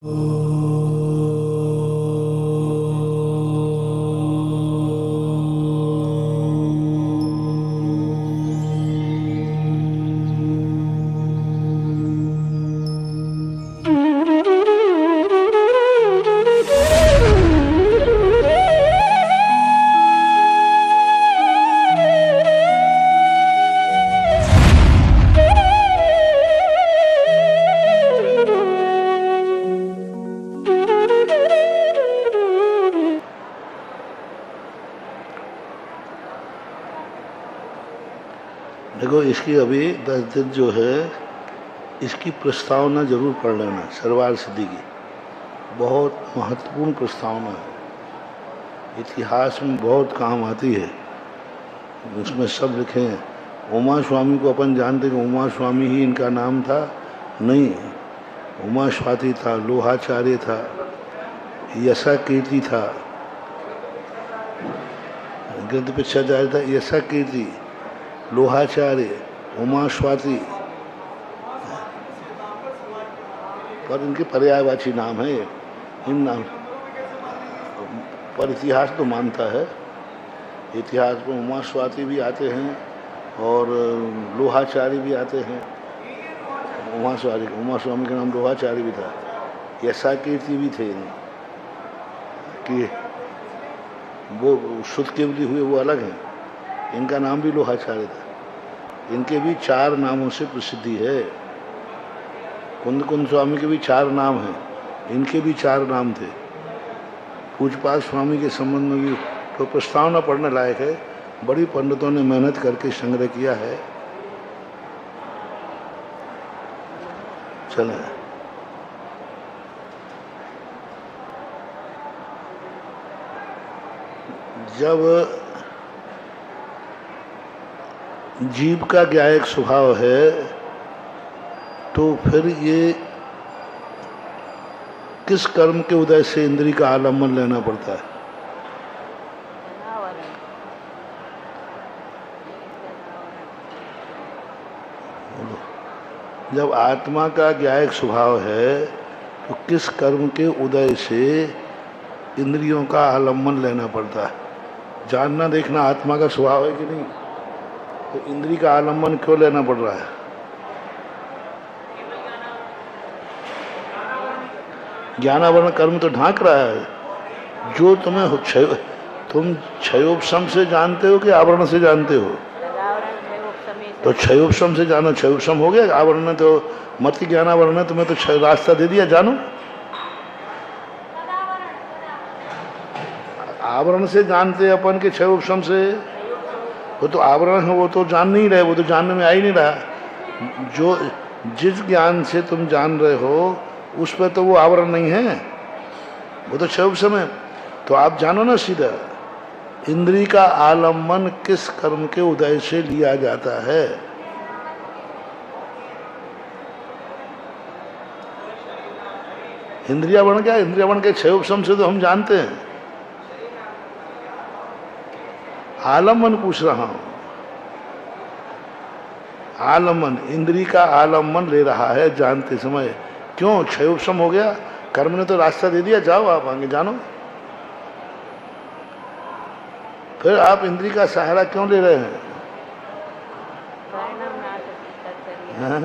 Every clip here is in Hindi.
देखो, इसकी अभी 10 दिन जो है इसकी प्रस्तावना जरूर पढ़ लेना। सरवार सिद्धि की बहुत महत्वपूर्ण प्रस्तावना है, इतिहास में बहुत काम आती है। इसमें सब लिखे हैं। उमा स्वामी को अपन जानते कि उमा स्वामी ही इनका नाम था, नहीं, उमा स्वाति था, लोहाचार्य था, यशा कीर्ति था, ग्रंथ पिछाचार्य था, यशा कीर्ति, लोहाचार्य, उमा स्वाति, पर इनके पर्यायवाची नाम है। इन नाम पर इतिहास तो मानता है। इतिहास में उमा स्वाति भी आते हैं और लोहाचार्य भी आते हैं। उमा स्वामी का नाम लोहाचार्य भी था, यशा कीर्ति भी थे कि वो शुद्ध केवली हुए, वो अलग हैं। इनका नाम भी लोहाचार्य था। इनके भी 4 नामों से प्रसिद्धि है। कुंद स्वामी के भी 4 नाम हैं, इनके भी 4 नाम थे। पूज्यपाद स्वामी के संबंध में भी तो प्रस्तावना पढ़ने लायक है। बड़ी पंडितों ने मेहनत करके संग्रह किया है। चलें, जब जीव का ज्ञायक स्वभाव है तो फिर ये किस कर्म के उदय से इंद्रिय का आलम्बन लेना पड़ता है? जब आत्मा का ज्ञायक स्वभाव है तो किस कर्म के उदय से इंद्रियों का आलम्बन लेना पड़ता है? जानना देखना आत्मा का स्वभाव है कि नहीं, तो इंद्रिय का आलम्बन क्यों लेना पड़ रहा है? ज्ञानावरण कर्म तो ढांक रहा है। जो तुम क्षयोपशम से जानते हो कि आवरण से जानते हो? तो क्षयोपशम से जानो, क्षयोपशम हो गया। आवरण ने तो मत की ज्ञानावरण है, तुम्हें तो रास्ता दे दिया, जानो। आवरण से जानते अपन के क्षयोपशम से, वो तो आवरण है, वो तो जान नहीं रहे, वो तो जानने में आ ही नहीं रहा। जो जिस ज्ञान से तुम जान रहे हो उस पर तो वो आवरण नहीं है, वो तो क्षयोपशम है। तो आप जानो ना सीधा, इंद्रिय का आलम्बन किस कर्म के उदय से लिया जाता है? इंद्रियावरण क्या? इंद्रियावरण के क्षयोपशम से तो हम जानते हैं। आलम्बन पूछ रहा हूं, आलम्बन, इंद्रिय का आलम्बन ले रहा है जानते समय। क्यों? क्षयोपशम हो गया, कर्म ने तो रास्ता दे दिया, जाओ आप आगे जानो। फिर आप इंद्रिय का सहारा क्यों ले रहे हैं? हाँ?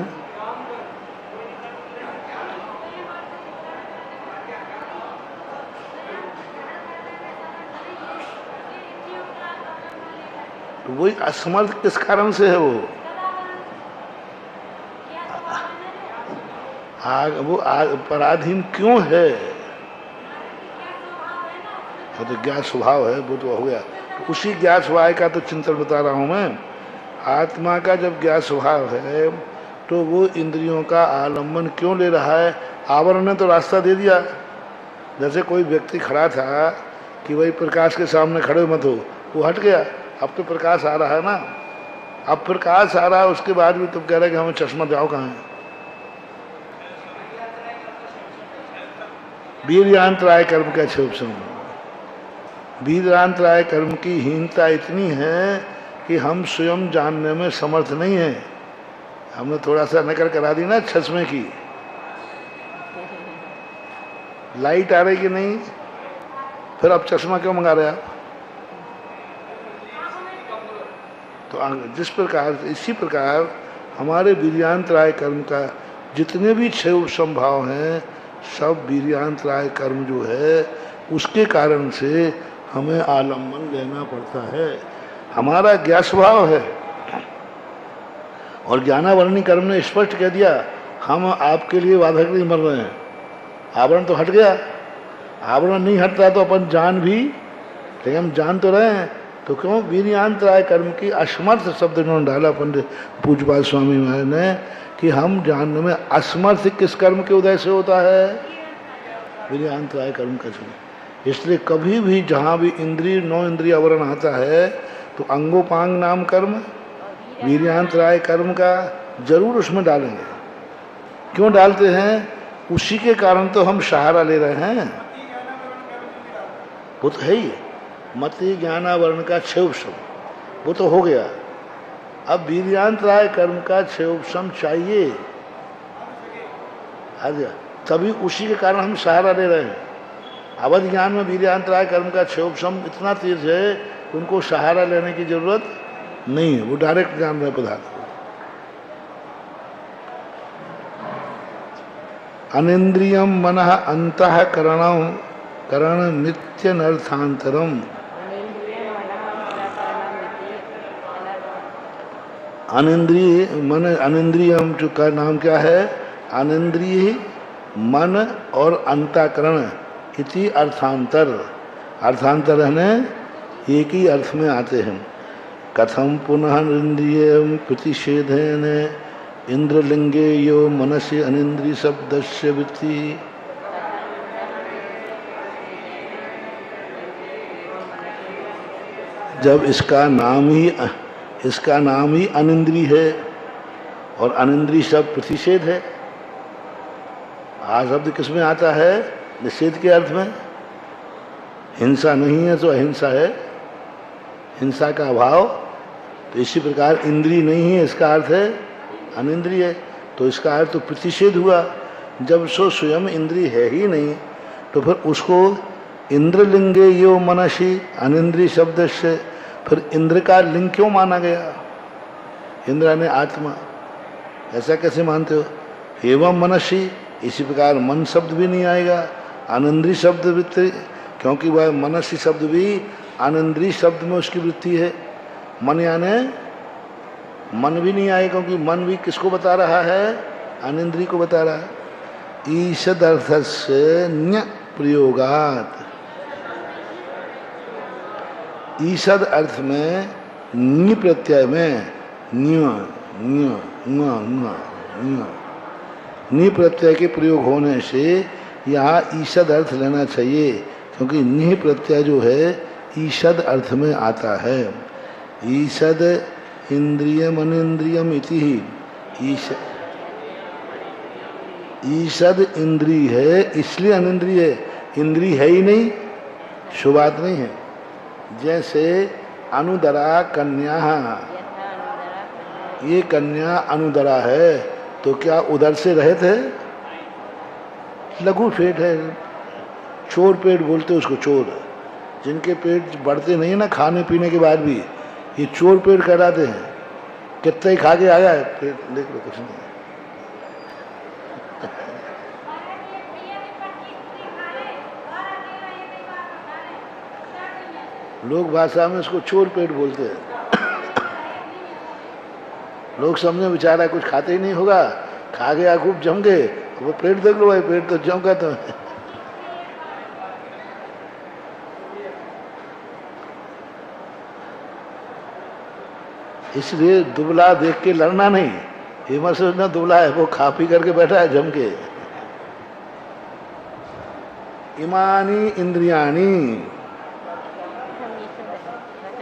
तो वही असमर्थ किस कारण से है? वो पराधीन क्यों है? वो तो ज्ञात स्वभाव है, वो तो हो गया। तो उसी ज्ञात स्वभाव का तो चिंतन बता रहा हूं मैं। आत्मा का जब ज्ञात स्वभाव है तो वो इंद्रियों का आलम्बन क्यों ले रहा है? आवरण ने तो रास्ता दे दिया। जैसे कोई व्यक्ति खड़ा था कि भाई प्रकाश के सामने खड़े मत हो, वो हट गया। अब तो प्रकाश आ रहा है ना, अब प्रकाश आ रहा है, उसके बाद भी तुम कह रहे कि हमें चश्मा जाओ कहाँ है? वीर्यांतराय कर्म का क्षयोपशम। वीर्यांतराय कर्म की हीनता इतनी है कि हम स्वयं जानने में समर्थ नहीं है। हमने थोड़ा सा नकल करा दी ना चश्मे की, लाइट आ रही कि नहीं? फिर अब चश्मा क्यों मंगा रहे आप? तो जिस प्रकार, इसी प्रकार हमारे वीर्यांतराय कर्म का जितने भी 6 संभाव हैं, सब वीर्यांतराय कर्म जो है उसके कारण से हमें आलम्बन लेना पड़ता है। हमारा ज्ञान स्वभाव है, और ज्ञानावरणी कर्म ने स्पष्ट कह दिया हम आपके लिए बाधक नहीं बन रहे हैं। आवरण तो हट गया, आवरण नहीं हटता तो अपन जान भी, लेकिन हम जान तो रहे हैं। तो क्यों? वीर्यांतराय कर्म की असमर्थ शब्द इन्होंने डाला पंडित पूज्यपाद स्वामी महाराज ने, कि हम जानने में असमर्थ किस कर्म के उदय से होता है? वीर्यांतराय कर्म का चुनाव। इसलिए कभी भी जहाँ भी इंद्रिय 9 इंद्रिय आवरण आता है तो अंगोपांग नाम कर्म, वीर्यांतराय कर्म का जरूर उसमें डालेंगे। क्यों डालते हैं? उसी के कारण तो हम सहारा ले रहे हैं। वो तो है ही, मति ज्ञानावरण का 6 उपशम वो तो हो गया। अब वीर्यांतराय कर्म का 6 उपशम चाहिए, आ गया, तभी उसी के कारण हम सहारा ले रहे हैं। अवध ज्ञान में वीर्यांतराय कर्म का 6 उपशम इतना तेज है कि उनको सहारा लेने की जरूरत नहीं है, वो डायरेक्ट जान रहे पदार्थ। अनिंद्रियम मनः अंतःकरणं करण नित्य नर्थांतरम। अनिंद्रिय मन, अनिंद्रियम जो का नाम क्या है? अनिंद्रिय मन और अंतःकरण इति अर्थांतर। अर्थांतर है एक ही अर्थ में आते हैं। कथम पुनः इंद्रियम प्रतिषेधेन इंद्रलिंगे यो मनसि अनिंद्रिय शब्दस्य वृत्ति। जब इसका नाम ही अनिंद्रिय है और अनिंद्रिय शब्द प्रतिषेध है। आ शब्द किस में आता है? निषेध के अर्थ में। हिंसा नहीं है तो अहिंसा है, हिंसा का अभाव। तो इसी प्रकार इंद्रिय नहीं है, इसका अर्थ है अनिंद्रिय। तो इसका अर्थ तो प्रतिषेध हुआ। जब सो स्वयं इंद्रिय है ही नहीं तो फिर उसको इंद्रलिंगे यो मनसी अनिंद्रिय शब्द से फिर इंद्र का लिंग क्यों माना गया? इंद्र ने आत्मा, ऐसा कैसे मानते हो? एवं मनसी, इसी प्रकार मन शब्द भी नहीं आएगा, अनिंद्रिय शब्द वृत्ति, क्योंकि वह मनसी शब्द भी अनिंद्रिय शब्द में उसकी वृत्ति है। मन यानी मन भी नहीं आएगा, क्योंकि मन भी किसको बता रहा है? अनिंद्रिय को बता रहा है। ईषद अर्थस्य न्य प्रयोगात, ईषद अर्थ में नि प्रत्यय में नि प्रत्यय के प्रयोग होने से यहाँ ईषद अर्थ लेना चाहिए, क्योंकि नि प्रत्यय जो है ईषद अर्थ में आता है। ईषद इंद्रियम अनिंद्रियम इति ही। ईषद इंद्रिय है इसलिए अनिंद्रिय है, इंद्रिय है ही नहीं, शुभ बात नहीं है। जैसे अनुदरा कन्या, ये कन्या अनुदरा है तो क्या उदर से रहित है? लघु पेट है, चोर पेट बोलते उसको, चोर। जिनके पेट बढ़ते नहीं ना खाने पीने के बाद भी, ये चोर पेट कहलाते हैं। कितना ही खा के आया है पेट, देख लो कुछ नहीं। लोग भाषा में इसको चोर पेट बोलते हैं। लोग समझे बेचारा कुछ खाते ही नहीं होगा, खा गया खूब जम गए, वो पेट देख लो भाई, पेट तो जम का तो। इसलिए दुबला देख के लड़ना नहीं, ये मत सोचना दुबला है, वो खा पी करके बैठा है जम के। इमानी इंद्रियाणी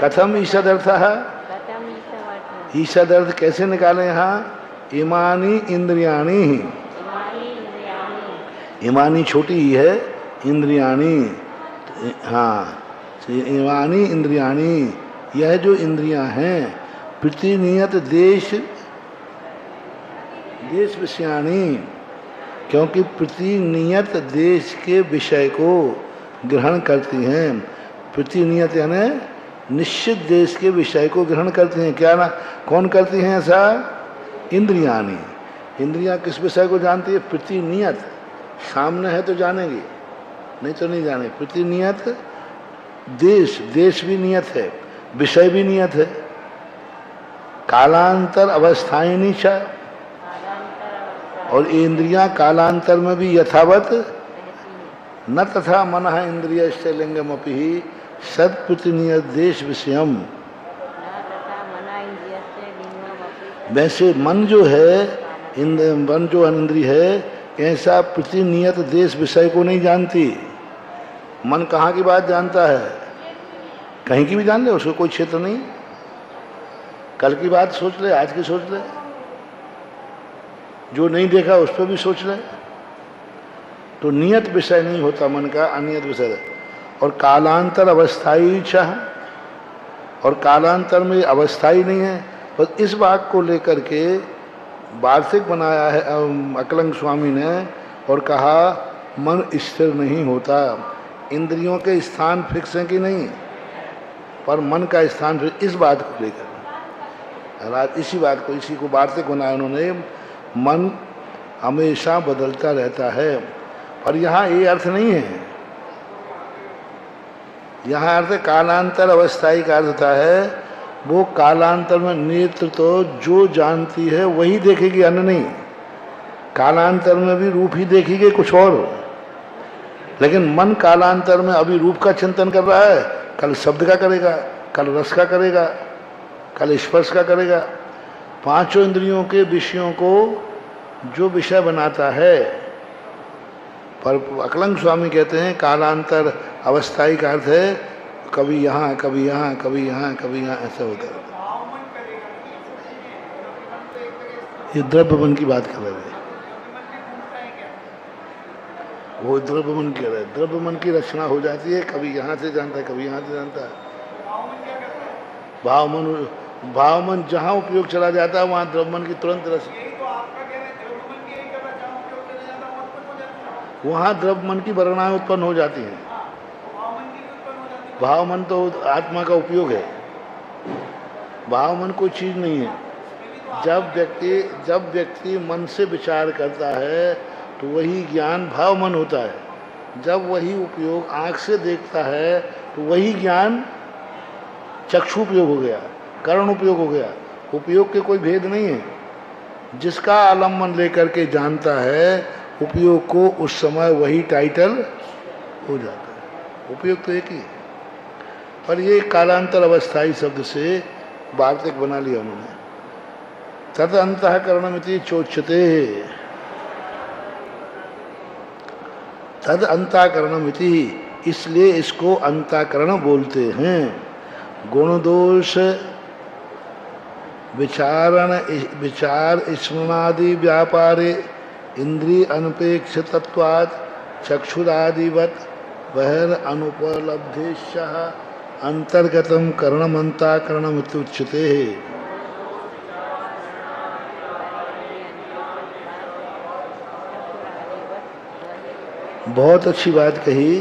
कथम ईषद अर्थ है? ईषद अर्थ कैसे निकाले यहाँ? इमानी इंद्रियाणी, इमानी छोटी ही है, इंद्रियाणी, हाँ, इमानी इंद्रियाणी, यह जो इंद्रियां हैं प्रतिनियत देश विषयाणी, क्योंकि प्रतिनियत देश के विषय को ग्रहण करती हैं। प्रतिनियत यानी निश्चित देश के विषय को ग्रहण करती हैं। क्या ना, कौन करती हैं ऐसा? इंद्रियां। इंद्रियां किस विषय को जानती है? प्रतिनियत। सामने है तो जानेगी, नहीं तो नहीं जाने। प्रतिनियत देश, देश भी नियत है, विषय भी नियत है। कालांतर अवस्थायिनी च, और इंद्रियां कालांतर में भी यथावत न तथा मन इंद्रिय लिंगम अपि सद प्रतिनियत देश विषयम। वैसे मन जो है, मन जो इंद्रिय है, ऐसा प्रतिनियत देश विषय को नहीं जानती। मन कहाँ की बात जानता है? कहीं की भी जान ले, उसको कोई क्षेत्र नहीं। कल की बात सोच ले, आज की सोच ले, जो नहीं देखा उस पर भी सोच ले। तो नियत विषय नहीं होता मन का, अनियत विषय। और कालांतर अवस्थाई चाह, और कालांतर में अवस्थाई नहीं है। बस इस बात को लेकर के वार्षिक बनाया है अकलंग स्वामी ने, और कहा मन स्थिर नहीं होता। इंद्रियों के स्थान फिक्स हैं कि नहीं, पर मन का स्थान फिक्स। इस बात को लेकर, इसी बात को, इसी को वार्षिक बनाया उन्होंने। मन हमेशा बदलता रहता है। और यहाँ ये अर्थ नहीं है, यहाँ अर्थ कालांतर अवस्थाई का अर्थ होता है। वो कालांतर में नेत्र तो जो जानती है वही देखेगी, अन्य नहीं। कालांतर में भी रूप ही देखेगी, कुछ और। लेकिन मन कालांतर में अभी रूप का चिंतन कर रहा है, कल शब्द का करेगा, कल रस का करेगा, कल स्पर्श का करेगा। पांचों इंद्रियों के विषयों को जो विषय बनाता है। पर अकलंग स्वामी कहते हैं कालांतर अवस्थाई का अर्थ है कभी यहाँ, कभी यहाँ, कभी यहाँ, कभी यहाँ, ऐसा होता है। ये द्रव्य मन की बात कर रहे हैं, वो द्रव्य मन कह रहे हैं। द्रव्य मन की रचना हो जाती है, कभी यहाँ से जानता है, कभी यहाँ से जानता है। भाव मन जहाँ उपयोग चला जाता है वहाँ द्रव्य मन की तुरंत रचना, वहाँ द्रव्य मन की वर्णाएं उत्पन्न हो जाती हैं। भाव मन तो आत्मा का उपयोग है, भाव मन कोई चीज नहीं है। जब व्यक्ति मन से विचार करता है तो वही ज्ञान भाव मन होता है। जब वही उपयोग आँख से देखता है तो वही ज्ञान चक्षु उपयोग हो गया, कर्ण उपयोग हो गया। उपयोग के कोई भेद नहीं है। जिसका आलम्बन लेकर के जानता है, उपयोग को उस समय वही टाइटल हो जाता है। उपयोग तो एक ही है, पर ये कालांतर अवस्थाई शब्द से वार्तिक बना लिया उन्होंने। तद अंतःकरणमिति चोच्यते, तद अंतःकरणमिति, इसलिए इसको अंतःकरण बोलते हैं। गुण दोष विचार स्मरणादि व्यापारे इंद्रिय अनपेक्ष तत्वात् चक्षुरादिवत बहिर अनुपलब्धेश्य अंतर्गतम करणमंताकरणम इत्युच्यते। बहुत अच्छी बात कही।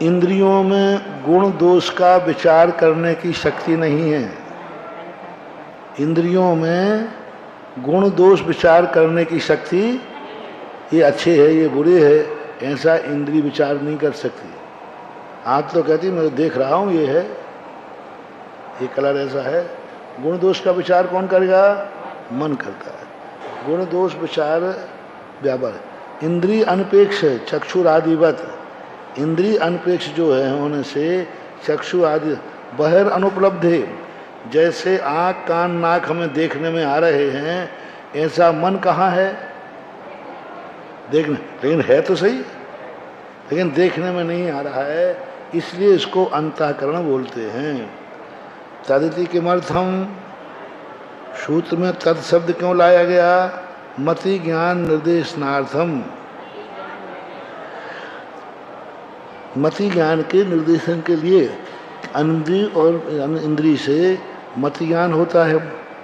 इंद्रियों में गुण दोष का विचार करने की शक्ति नहीं है। इंद्रियों में गुण दोष विचार करने की शक्ति, ये अच्छे है, ये बुरे है, ऐसा इंद्रिय विचार नहीं कर सकती। आज तो कहती मैं देख रहा हूँ, ये है, ये कलर ऐसा है। गुण दोष का विचार कौन करेगा? मन करता है। गुण दोष विचार व्यापार इंद्रिय अनपेक्ष है, चक्षुर आदिवत। इंद्रिय अनपेक्ष जो है होने से चक्षु आदि बहिर अनुपलब्ध है। जैसे आँख कान नाक हमें देखने में आ रहे हैं, ऐसा मन कहाँ है? देखने, लेकिन है तो सही, लेकिन देखने में नहीं आ रहा है, इसलिए इसको अंतःकरण बोलते हैं। तदिति किमर्थम, सूत्र में तद शब्द क्यों लाया गया? मति ज्ञान निर्देशनार्थम, मति ज्ञान के निर्देशन के लिए। इंद्रिय और इंद्रिय से मति ज्ञान होता है,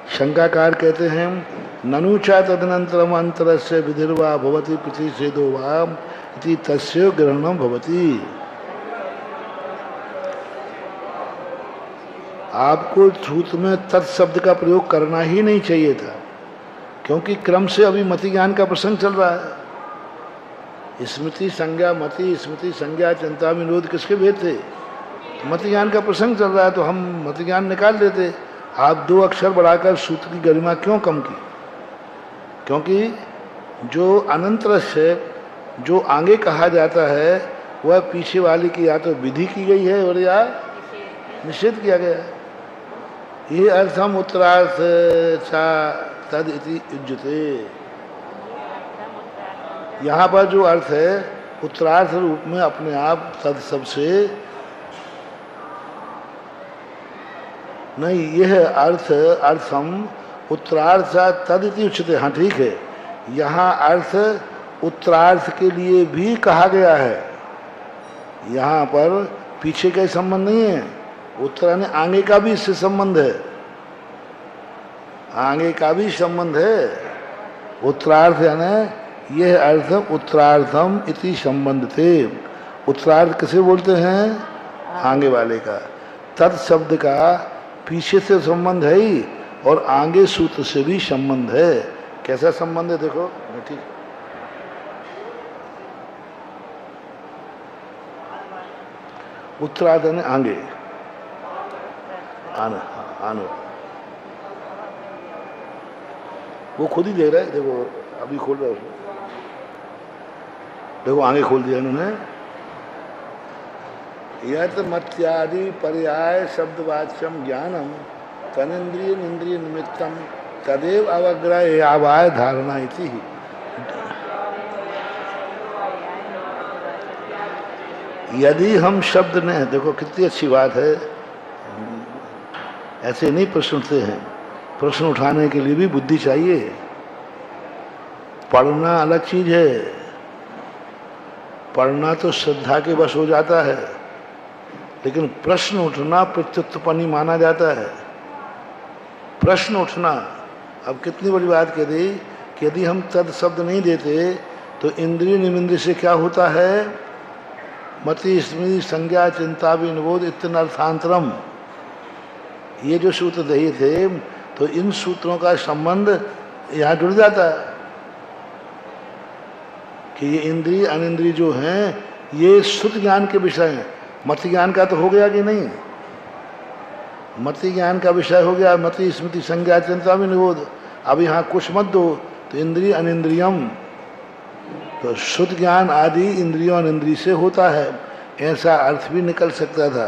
शंकाकार कहते हैं ननु च तदनंतरम अंतरस्य विधिर्वा भवति प्रतिषेधो वा इति तस्य ग्रहणम भवति। आपको सूत्र में तत्शब्द का प्रयोग करना ही नहीं चाहिए था, क्योंकि क्रम से अभी मति ज्ञान का प्रसंग चल रहा है। स्मृति संज्ञा मति, स्मृति संज्ञा चिंता विनोद किसके भेद थे? मति ज्ञान का प्रसंग चल रहा है, तो हम मति ज्ञान निकाल देते। आप 2 अक्षर बढ़ाकर सूत्र की गरिमा क्यों कम की? क्योंकि जो अनंतर से जो आगे कहा जाता है वह पीछे वाली की या तो विधि की गई है और या निषेध किया गया है। ये अर्थम उत्तरार्थ चा तद इति युज्यते। यहाँ पर जो अर्थ है उत्तरार्थ रूप में अपने आप तद सबसे नहीं, यह अर्थ अर्थम उत्तरार्थ तद इति उच्यते। हाँ ठीक है, यहाँ अर्थ उत्तरार्थ के लिए भी कहा गया है। यहाँ पर पीछे का संबंध नहीं है, उत्तर ने आगे का भी इससे संबंध है, आगे का भी संबंध है। उत्तरार्थ यानी यह अर्थ उत्तरार्थम इति संबंध थे। उत्तरार्थ किसे बोलते हैं? आगे वाले का। तत् शब्द का पीछे से संबंध है ही और आगे सूत्र से भी संबंध है। कैसा संबंध है देखो, ठीक। उत्तरार्थ यानी आगे, आना आना। वो खुद ही देख रहा है, देखो अभी खोल रहा है उसको, देखो आगे खोल दिया इन्होंने। यत मत्यादि पर्याय शब्दवाच्यम ज्ञानम तनिंद्रिय इंद्रिय निमित्तम तदेव अवग्रह आवाय धारणा इति। यदि हम शब्द ने, देखो कितनी अच्छी बात है, ऐसे नहीं प्रश्न उठते हैं। प्रश्न उठाने के लिए भी बुद्धि चाहिए। पढ़ना अलग चीज है, पढ़ना तो श्रद्धा के वश हो जाता है, लेकिन प्रश्न उठना प्रत्युत्पन्नी माना जाता है। प्रश्न उठना, अब कितनी बड़ी बात कह दी कि यदि हम तद शब्द नहीं देते तो इंद्रिय निमिंद्रिय से क्या होता है? मति स्मृति संज्ञा चिंता विनिबोध इत्यर्थांतरम। ये जो सूत्र दही थे, तो इन सूत्रों का संबंध यहाँ जुड़ जाता है कि ये इंद्रिय अनिंद्रिय जो हैं ये शुद्ध ज्ञान के विषय हैं। मति ज्ञान का तो हो गया कि नहीं? मति ज्ञान का विषय हो गया, मति स्मृति संज्ञा चिंता विनिबोध। अब यहाँ कुछ मत दो तो इंद्रिय अनिंद्रियम, तो शुद्ध ज्ञान आदि इंद्रियों अनिंद्रिय से होता है, ऐसा अर्थ भी निकल सकता था।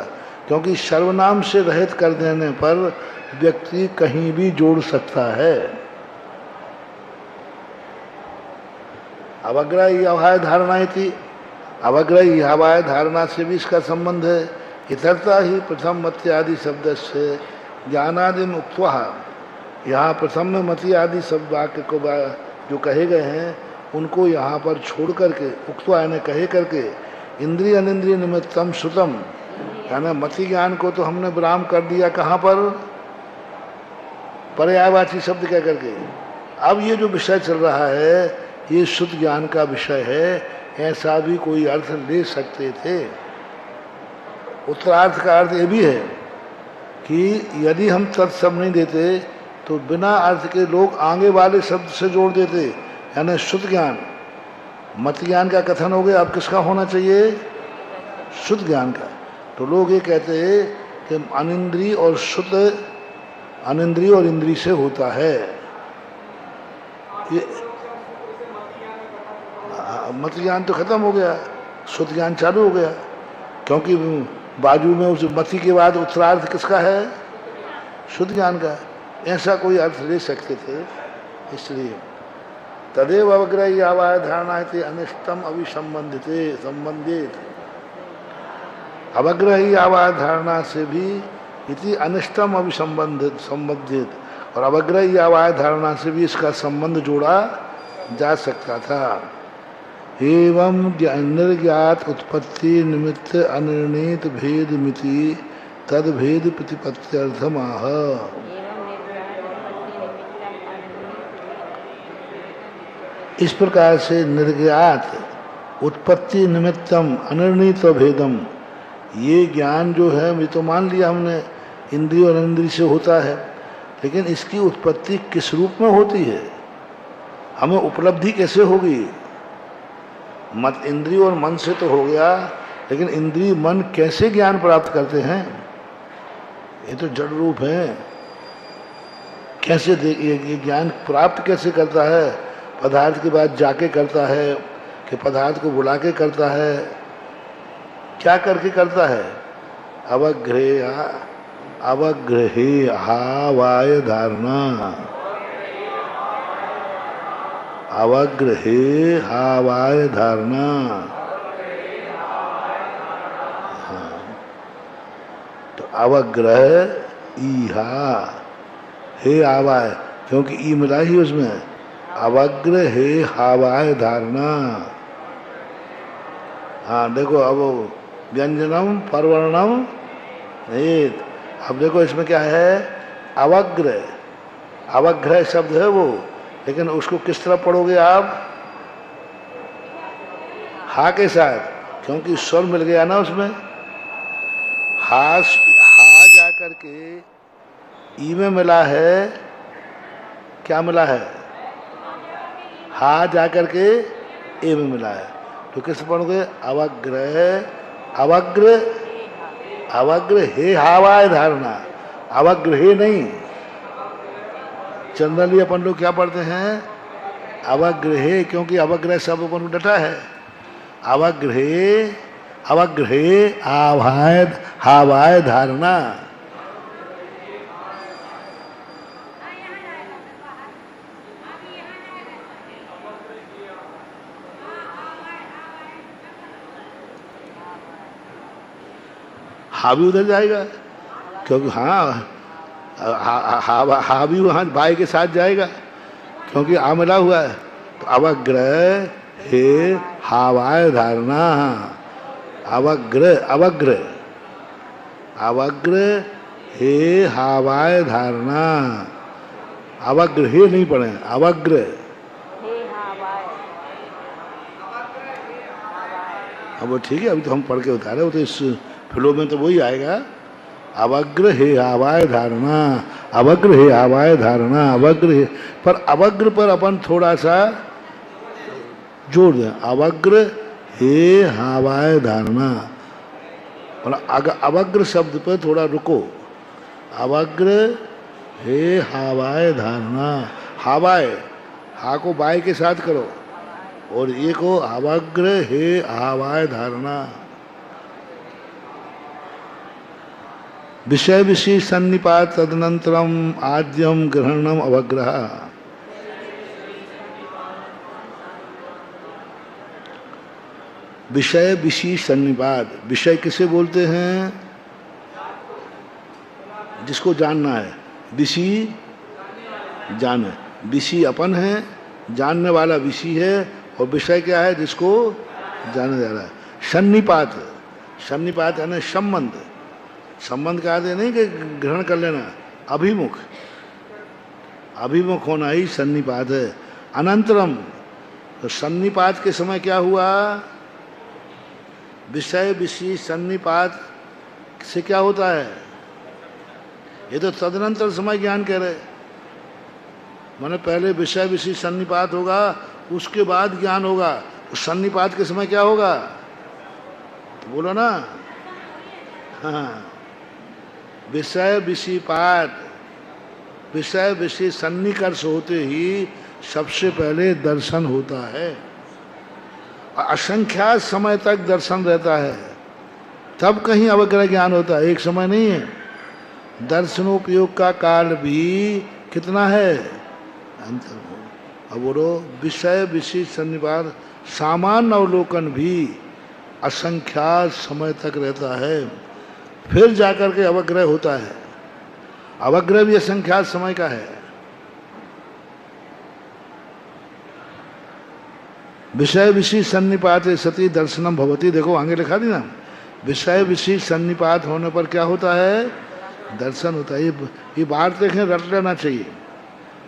क्योंकि सर्वनाम से रहित कर देने पर व्यक्ति कहीं भी जोड़ सकता है। अवग्रह अभाय धारणा थी, अवग्रह अभाय धारणा से भी इसका संबंध है। इतरता ही प्रथम मत्य आदि शब्द से ज्ञानादि मुक्त्वा, यहाँ प्रथम में मति आदि शब्द वाक्य को जो कहे गए हैं उनको यहाँ पर छोड़ करके, उक्त्वा यानी कहे करके, इंद्रिय अनिंद्रिय निमित्तम श्रुतम, यानी मति ज्ञान को तो हमने विराम कर दिया कहाँ पर? पर्यायवाची शब्द कह करके। अब ये जो विषय चल रहा है ये शुद्ध ज्ञान का विषय है, ऐसा भी कोई अर्थ ले सकते थे। उत्तरार्थ का अर्थ ये भी है कि यदि हम तत्शब्द नहीं देते तो बिना अर्थ के लोग आगे वाले शब्द से जोड़ देते, यानी शुद्ध ज्ञान। मत ज्ञान का कथन हो गया, अब किसका होना चाहिए? शुद्ध ज्ञान का। तो लोग ये कहते हैं कि अनिंद्रिय और शुद्ध, अनिंद्रिय और इंद्रिय से होता है। ये मत ज्ञान तो खत्म हो गया, शुद्ध ज्ञान चालू हो गया, क्योंकि बाजू में उस मति के बाद उत्तरार्थ किसका है? शुद्ध ज्ञान का। ऐसा कोई अर्थ ले सकते थे, इसलिए तदेव अवग्रह आवाय धारणा थी अनिष्टम अभिसंबंधित संबंधित। अवग्रह आवाय धारणा से भी इति अनिष्टम अभिसंबंधित संबंधित, और अवग्रह आवाय धारणा से भी इसका संबंध जोड़ा जा सकता था। एवं निर्ज्ञात उत्पत्ति निमित्त अनिर्णीत भेद मिति तद भेद प्रतिपत्त्यर्थमाह। इस प्रकार से निर्ज्ञात उत्पत्ति निमित्तम अनिर्णीत भेदम, ये ज्ञान जो है ये तो मान लिया हमने इंद्रिय और इंद्रिय से होता है, लेकिन इसकी उत्पत्ति किस रूप में होती है, हमें उपलब्धि कैसे होगी? मत इंद्रिय और मन से तो हो गया, लेकिन इंद्रिय मन कैसे ज्ञान प्राप्त करते हैं? ये तो जड़ रूप है। कैसे ये ज्ञान प्राप्त कैसे करता है? पदार्थ के बाद जाके करता है कि पदार्थ को बुला के करता है? क्या करके करता है? अवग्रहे हावाय धारणा, अवग्रहे हावाय धारणा। हाँ, तो अवग्रह ईहा हे आवाय, क्योंकि ई मिला ही उसमें, अवग्र हे हावाय धारणा। हाँ देखो, अब व्यंजनम परवर्णम नहीं, अब देखो इसमें क्या है, अवग्र, अवग्रह शब्द है वो, लेकिन उसको किस तरह पढ़ोगे आप? हा के साथ, क्योंकि स्वर मिल गया ना उसमें। हा जा करके ई में मिला है, क्या मिला है? हा जा करके ए में मिला है, तो किस पढ़ोगे? अवग्रह, अवग्र, अवग्र हे हावाय धारणा, अवग्र हे नहीं। जनरली अपन लोग क्या पढ़ते हैं? अवग्रहे, क्योंकि अवग्रह शब्द अपन डटा है। अवग्रहे, अवग्रहे आवाय हावाय धारणा। हा भी उधर जाएगा, क्योंकि हाँ हा भी वहाँ भाई के साथ जाएगा, क्योंकि आ मिला हुआ है। तो अवग्रह हे हावाय धारणा, अवग्र, अवग्र, अवग्र हे हावाय धारणा। अवग्र हे नहीं पढ़े, अवग्र। अब वो ठीक है, अभी तो हम पढ़ के उतारे, वो तो इस फ्लो में तो वही आएगा। अवग्र हे आवाय धारणा, अवग्र हे आवाय धारणा, अवग्र हे, पर अवग्र पर अपन थोड़ा सा जोड़ दें, अवग्र हे हावाय धारणा, अवग्र शब्द पर थोड़ा रुको। अवग्र हे हावाय धारणा, हावाय, हा को बाय के साथ करो, और ये को अवग्र हे हावाय धारणा। विषय विशेष सन्निपात तदनंतरम आद्यम ग्रहणम अवग्रह। विषय विशेष सन्निपात, विषय किसे बोलते हैं? जिसको जानना है, विषी जाने, विषी अपन है, जानने वाला विषी है, और विषय क्या है? जिसको जाना जा रहा है। सन्निपात, सन्निपात है ना संबंध, संबंध का अर्थ नहीं कि ग्रहण कर लेना, अभिमुख, अभिमुख होना ही सन्निपात है। अनंतरम, तो सन्निपात के समय क्या हुआ? विषय विषय सन्निपात से क्या होता है? ये तो तदनंतर समय ज्ञान कह रहे, माने पहले विषय विषय सन्निपात होगा, उसके बाद ज्ञान होगा। तो सन्निपात के समय क्या होगा? तो बोलो ना, हाँ, विषय विषय पाठ, विषय विषय सन्निकर्ष होते ही सबसे पहले दर्शन होता है, असंख्यात समय तक दर्शन रहता है, तब कहीं अवग्रह ज्ञान होता है, एक समय नहीं है। दर्शनोपयोग का काल भी कितना है? अब बोलो, विषय विषय सन्निपात सामान्य अवलोकन भी असंख्यात समय तक रहता है, फिर जाकर के अवग्रह होता है। अवग्रह भी असंख्यात समय का है। विषय विषय सन्निपात सती दर्शनम भवती, देखो आगे लिखा दी ना, विषय विषय सन्निपात होने पर क्या होता है? दर्शन होता है। ये बात देखें, रट लेना चाहिए।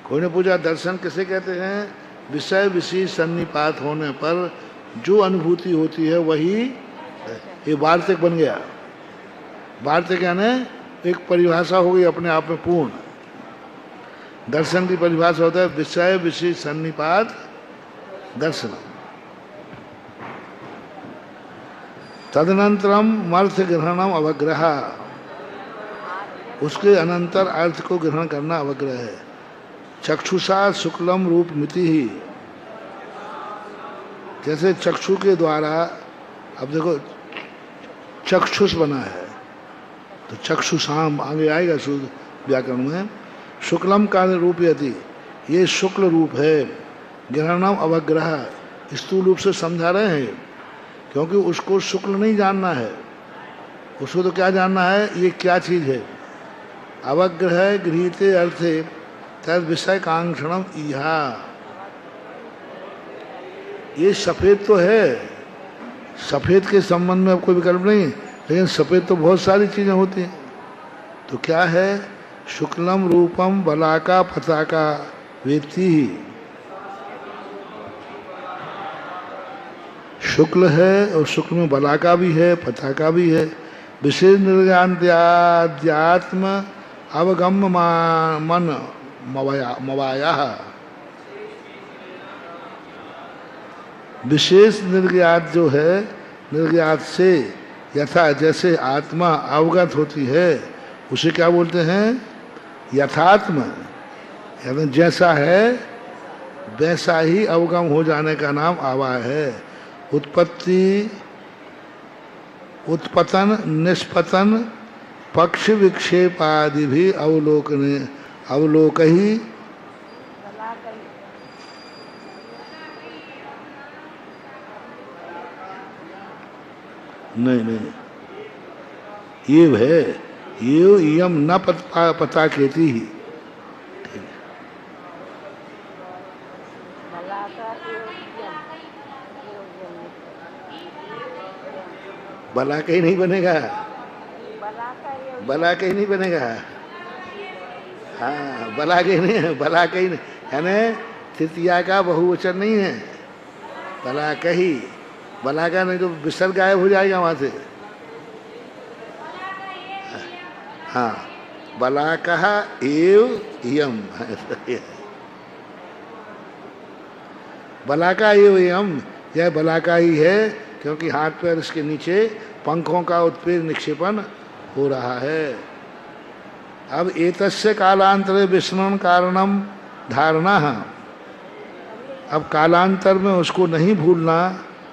कोई ने पूछा दर्शन किसे कहते हैं? विषय विशेष सन्निपात होने पर जो अनुभूति होती है वही ये वार्तिक बन गया। वार्तिक यानी एक परिभाषा हो गई अपने आप में पूर्ण। दर्शन की परिभाषा होता है विषय विशेष सन्निपात दर्शन। तदनंतरम अर्थ ग्रहणम अवग्रह, उसके अनंतर अर्थ को ग्रहण करना अवग्रह है। चक्षुषा शुक्लम रूप मिति ही, जैसे चक्षु के द्वारा, अब देखो चक्षुष बना है तो चक्षुषाम आगे आएगा शुद्ध व्याकरण में। शुक्लम का रूप यदि ये शुक्ल रूप है, ग्रहणम अवग्रह स्थूल रूप से समझा रहे हैं, क्योंकि उसको शुक्ल नहीं जानना है, उसको तो क्या जानना है ये क्या चीज़ है। अवग्रह गृहीते अर्थे तद विषय कांक्षणम इहा, ये सफ़ेद तो है, सफ़ेद के संबंध में अब कोई विकल्प नहीं, लेकिन सफ़ेद तो बहुत सारी चीज़ें होती हैं। तो क्या है, शुक्लम रूपम बलाका पताका वेत्ति ही, शुक्ल है और शुक्ल में बलाका भी है पताका भी है। विशेष निर्ज्ञात्म अवगम मन मवाया, विशेष निर्ज्ञात जो है, निर्ज्ञात से यथा जैसे आत्मा अवगत होती है उसे क्या बोलते हैं, यथात्म, यानी जैसा है वैसा ही अवगम हो जाने का नाम आवा है। उत्पत्ति उत्पतन निष्पतन पक्ष विक्षेप आदि भी अवलोक ही नहीं ये है, ये यम न पता कहती ही, बला कहीं नहीं बनेगा, बला कहीं नहीं बनेगा। हाँ बला कहीं नहीं, बला कहीं नहीं, यानी तृतीया का बहुवचन नहीं है, बला कहीं, बला का नहीं तो विसर्ग गायब हो जाएगा वहां से। हाँ बला कहा एव यम, बला का एव यम, यह बला का ही है, क्योंकि हाथ पैर इसके नीचे पंखों का उत्पीड़ निक्षेपण हो रहा है। अब एतस्य कालांतरे विस्मरण कारणम धारणा, अब कालांतर में उसको नहीं भूलना,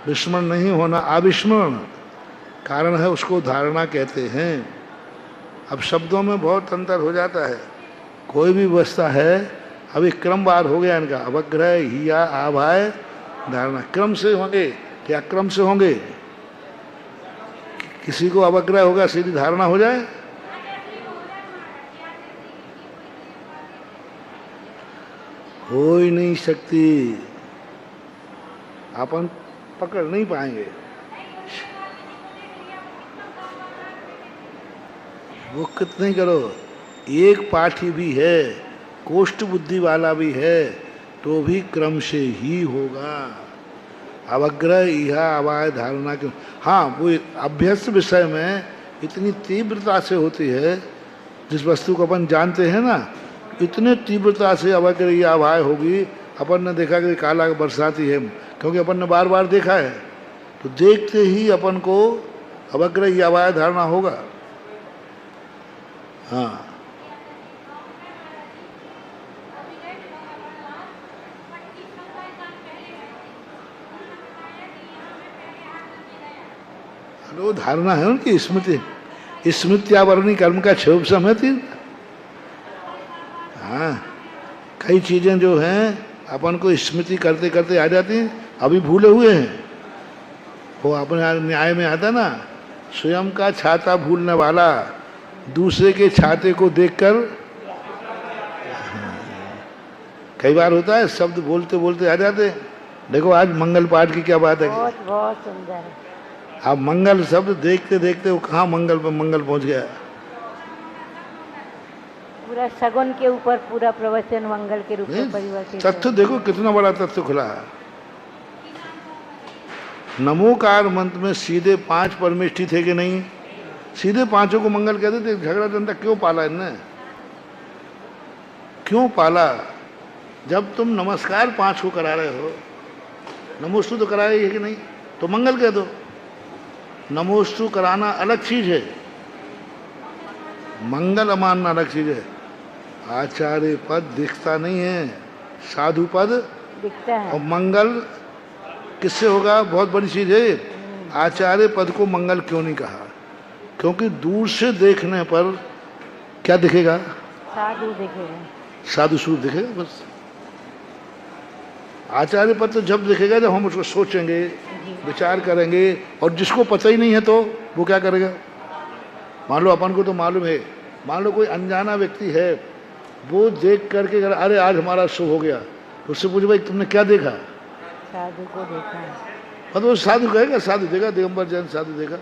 विस्मरण नहीं होना, अविस्मरण कारण है, उसको धारणा कहते हैं। अब शब्दों में बहुत अंतर हो जाता है, कोई भी वस्ता है, अभी क्रमवार हो गया इनका, अवग्रह हिया आभाय धारणा, क्रम से होंगे क्या क्रम से होंगे, किसी को अवग्रह होगा सीधी धारणा हो जाए, हो ही नहीं सकती, अपन पकड़ नहीं पाएंगे। वो कितने करो, एक पाठी भी है, कोष्ठ बुद्धि वाला भी है, तो भी क्रम से ही होगा। अवग्रह यह अवाय धारणा क्यों, हाँ वो अभ्यस्त विषय में इतनी तीव्रता से होती है, जिस वस्तु को अपन जानते हैं ना, इतने तीव्रता से अवग्रह यह अवाय होगी। अपन ने देखा कि काला बरसाती है, क्योंकि अपन ने बार बार देखा है, तो देखते ही अपन को अवग्रह यह अवाय धारणा होगा। हाँ वो धारणा है उनकी, स्मृति, स्मृत्यावरणी कर्म का क्षोभ समय थी। हाँ कई चीजें जो हैं अपन को स्मृति करते करते आ जाती हैं, अभी भूले हुए हैं। वो अपने न्याय में आता ना, स्वयं का छाता भूलने वाला दूसरे के छाते को देखकर, कई बार होता है शब्द बोलते बोलते आ जाते। देखो आज मंगल पाठ की क्या बात है, बहुत सुंदर है। आप मंगल शब्द देखते देखते वो कहाँ मंगल पर मंगल पहुंच गया। वो पूरा सगुन के ऊपर पूरा प्रवचन मंगल के रूप में परिवर्तित। तथ्य देखो कितना बड़ा तथ्य खुला है। नमोकार मंत्र में सीधे 5 परमेष्ठी थे कि नहीं? सीधे 5 को मंगल कहते थे। झगड़ा धंधा क्यों पाला इनने? क्यों पाला? जब तुम नमस्कार 5 को करा रहे हो, नमोस्तु तो कराए है कि नहीं, तो मंगल कह दो। नमोस्तु कराना अलग चीज है, मंगल मानना अलग चीज है। आचार्य पद दिखता नहीं है, साधु पद दिखता है। और मंगल किससे होगा? बहुत बड़ी चीज है। आचार्य पद को मंगल क्यों नहीं कहा? क्योंकि दूर से देखने पर क्या दिखेगा? साधु दिखेगा, साधु स्वरूप दिखेगा बस। आचार्य पद तो जब दिखेगा जब हम उसको सोचेंगे, विचार करेंगे, और जिसको पता ही नहीं है तो वो क्या करेगा? मान लो अपन को तो मालूम है, मान लो कोई अनजाना व्यक्ति है, वो देख करके अरे आज हमारा शुभ हो गया, तो उससे पूछे भाई तुमने क्या देखा? साधु को देखा। और तो वो साधु कहेगा, साधु देखा, दिगंबर जैन साधु देखा।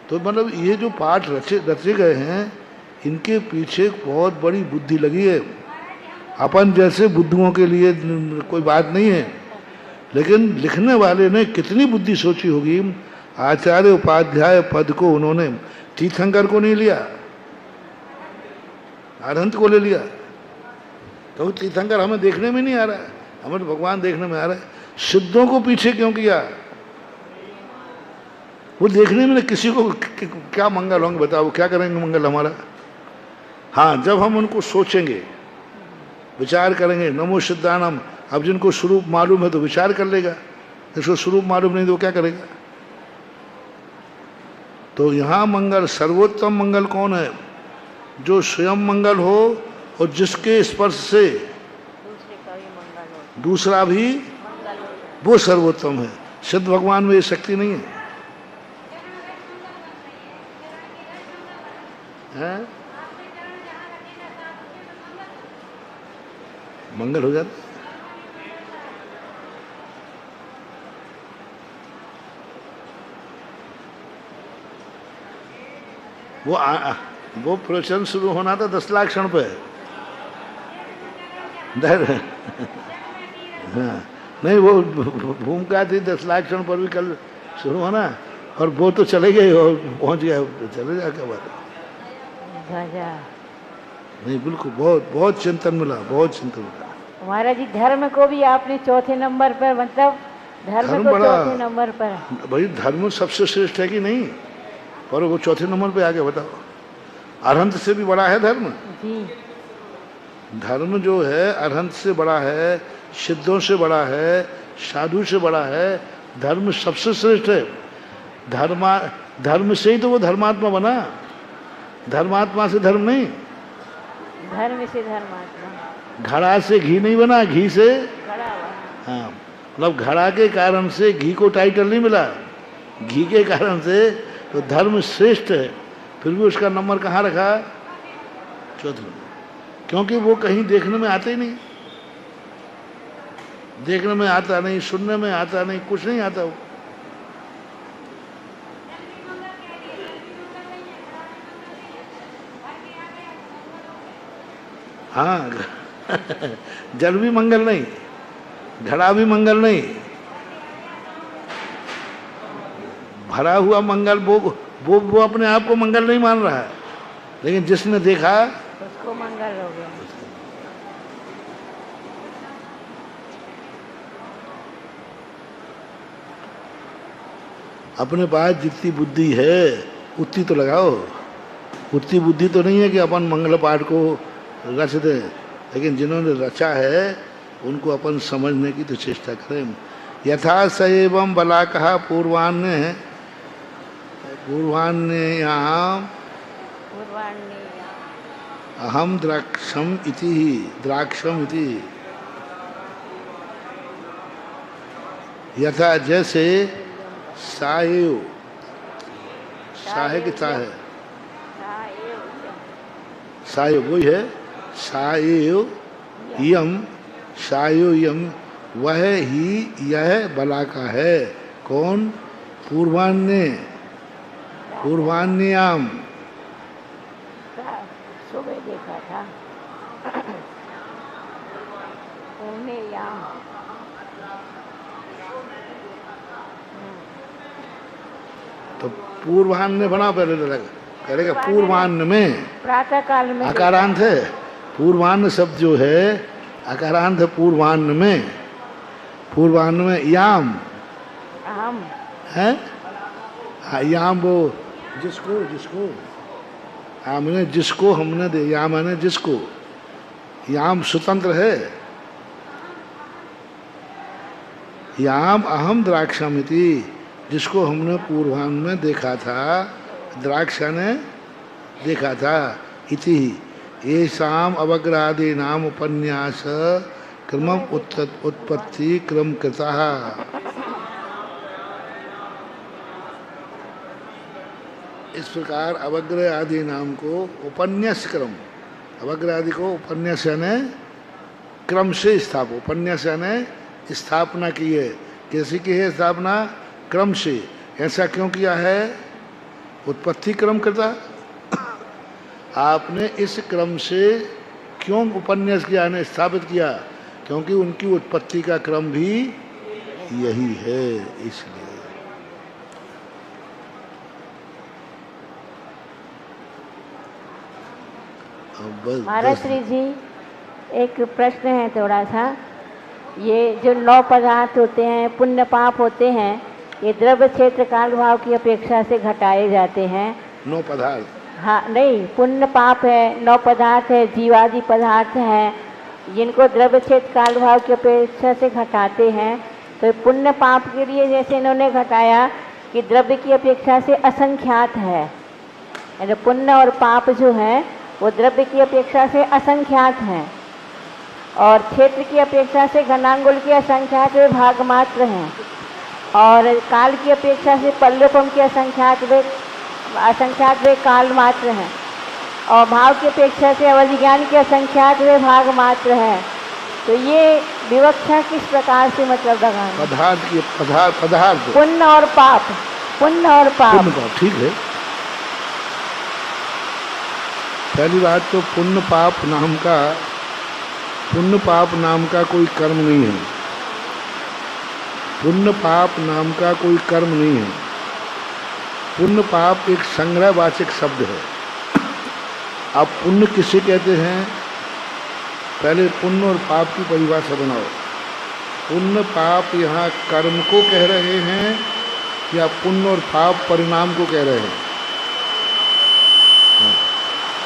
तो मतलब ये जो पाठ रचे गए हैं, इनके पीछे बहुत बड़ी बुद्धि लगी है। अपन जैसे बुद्धुओं के लिए कोई बात नहीं है, लेकिन लिखने वाले ने कितनी बुद्धि सोची होगी। आचार्य उपाध्याय पद को उन्होंने तीर्थंकर को नहीं लिया, अरहंत को ले लिया। तो तीर्थंकर हमें देखने में नहीं आ रहा है, हमें तो भगवान देखने में आ रहा है। सिद्धों को पीछे क्यों किया? वो देखने में किसी को क्या मंगल होंगे बताओ, क्या करेंगे मंगल हमारा? हाँ, जब हम उनको सोचेंगे, विचार करेंगे, नमो सिद्धानम। अब जिनको स्वरूप मालूम है तो विचार कर लेगा, जिसको स्वरूप मालूम नहीं तो क्या करेगा? तो यहाँ मंगल, सर्वोत्तम मंगल कौन है? जो स्वयं मंगल हो और जिसके स्पर्श से दूसरा भी, वो सर्वोत्तम है। सिद्ध भगवान में ये शक्ति नहीं है, है? मंगल हो जाता। वो प्रवचन शुरू होना था 10 लाख क्षण पे। हाँ, नहीं वो भूमिका थी 10 लाख क्षण पर भी कल शुरू होना, और वो तो चले गए और पहुंच गए, चले जा के बाद नहीं। बिल्कुल बहुत बहुत चिंतन मिला, बहुत चिंतन मिला। महाराज जी, धर्म को भी आपने चौथे नंबर पर, मतलब धर्म को चौथे नंबर पर। भाई धर्म सबसे श्रेष्ठ है कि नहीं? और वो चौथे नंबर पे आके बताओ, अरहंत से भी बड़ा है धर्म जी। धर्म जो है अरहंत से बड़ा है, सिद्धों से बड़ा है, साधु से बड़ा है। धर्म सबसे श्रेष्ठ है। धर्म से ही तो वो धर्मात्मा बना, धर्मात्मा से धर्म नहीं। धर्म से धर्मात्मा। घड़ा से घी नहीं बना, घी से घड़ा। हाँ, मतलब घड़ा के कारण से घी को टाइटल नहीं मिला, घी के कारण से तो धर्म श्रेष्ठ है। फिर भी उसका नंबर कहाँ रखा? चौथे नंबर। क्योंकि वो कहीं देखने में आते ही नहीं, देखने में आता नहीं, सुनने में आता नहीं, कुछ नहीं आता वो। हाँ जल भी मंगल नहीं, घड़ा भी मंगल नहीं, भरा हुआ मंगल वो अपने आप को मंगल नहीं मान रहा है, लेकिन जिसने देखा उसको मंगल हो गया। अपने पास जितनी बुद्धि है उतनी तो लगाओ। उतनी बुद्धि तो नहीं है कि अपन मंगल पाठ को रच दें, लेकिन जिन्होंने रचा है उनको अपन समझने की तो चेष्टा करें। यथा स एवं बला कहा पूर्वान्य अहम द्राक्षम इति यथा जैसे साएव, साहे की ता है, साएव वही है, साएव यम वह ही यह बला का है। कौन? पूर्वान्याम देखा था। पुण्य याम, तो पूर्वान्न बना पहले लगा करेगा पूर्वान्न में प्रातः काल में अकारांत है। पूर्वान्न शब्द जो है अकारांत है पूर्वान्न में। पूर्वान्न में याम आम है। हाँ, याम वो जिसको जिसको हमने जिसको हमने दे याम है जिसको। याम स्वतंत्र है। याम अहम द्राक्षामिति, जिसको हमने पूर्वान्न में देखा था, द्राक्षा ने देखा था। इति ये शाम अवग्रादि नाम उपन्यास क्रम उत्पत्ति क्रम कृता। इस प्रकार अवग्रह आदि नाम को उपन्यास क्रम, अवग्रह आदि को उपन्यास यानी क्रम से स्थापना, उपन्यास यानी स्थापना की है। कैसे की है स्थापना? क्रम से। ऐसा क्यों किया है? उत्पत्ति क्रम करता। आपने इस क्रम से क्यों उपन्यास किया ने स्थापित किया? क्योंकि उनकी उत्पत्ति का क्रम भी यही है, इसलिए। महाराज श्री जी, एक प्रश्न है थोड़ा सा। ये जो 9 पदार्थ होते हैं, पुण्य पाप होते हैं, ये द्रव्य क्षेत्र काल भाव की अपेक्षा से घटाए जाते हैं। 9 पदार्थ? हाँ, नहीं, पुण्य पाप है, 9 पदार्थ है, जीवादि पदार्थ हैं, जिनको द्रव्य क्षेत्र काल भाव की अपेक्षा से घटाते हैं। तो पुण्य पाप के लिए जैसे इन्होंने घटाया कि द्रव्य की अपेक्षा से असंख्यात है, यानी पुण्य और पाप जो है वो द्रव्य की अपेक्षा से असंख्यात हैं, और क्षेत्र की अपेक्षा से घनांगुल के असंख्यात वे भाग मात्र हैं, और काल की अपेक्षा से पल्लवम के असंख्यात वे काल मात्र हैं, और भाव की अपेक्षा से अवधि ज्ञान के असंख्यात वे भाग मात्र हैं। तो ये विवक्षा किस प्रकार से मतलब लगाना? पदार्थ की पदार्थ पुण्य और पाप, पुण्य और पाप। ठीक है। पहली बात तो पुण्य पाप नाम का कोई कर्म नहीं है। पुण्य पाप नाम का कोई कर्म नहीं है। पुण्य पाप एक संग्रहवाचक शब्द है। अब पुण्य किसे कहते हैं? पहले पुण्य और पाप की परिभाषा बनाओ। पुण्य पाप यहाँ कर्म को कह रहे हैं या पुण्य और पाप परिणाम को कह रहे हैं?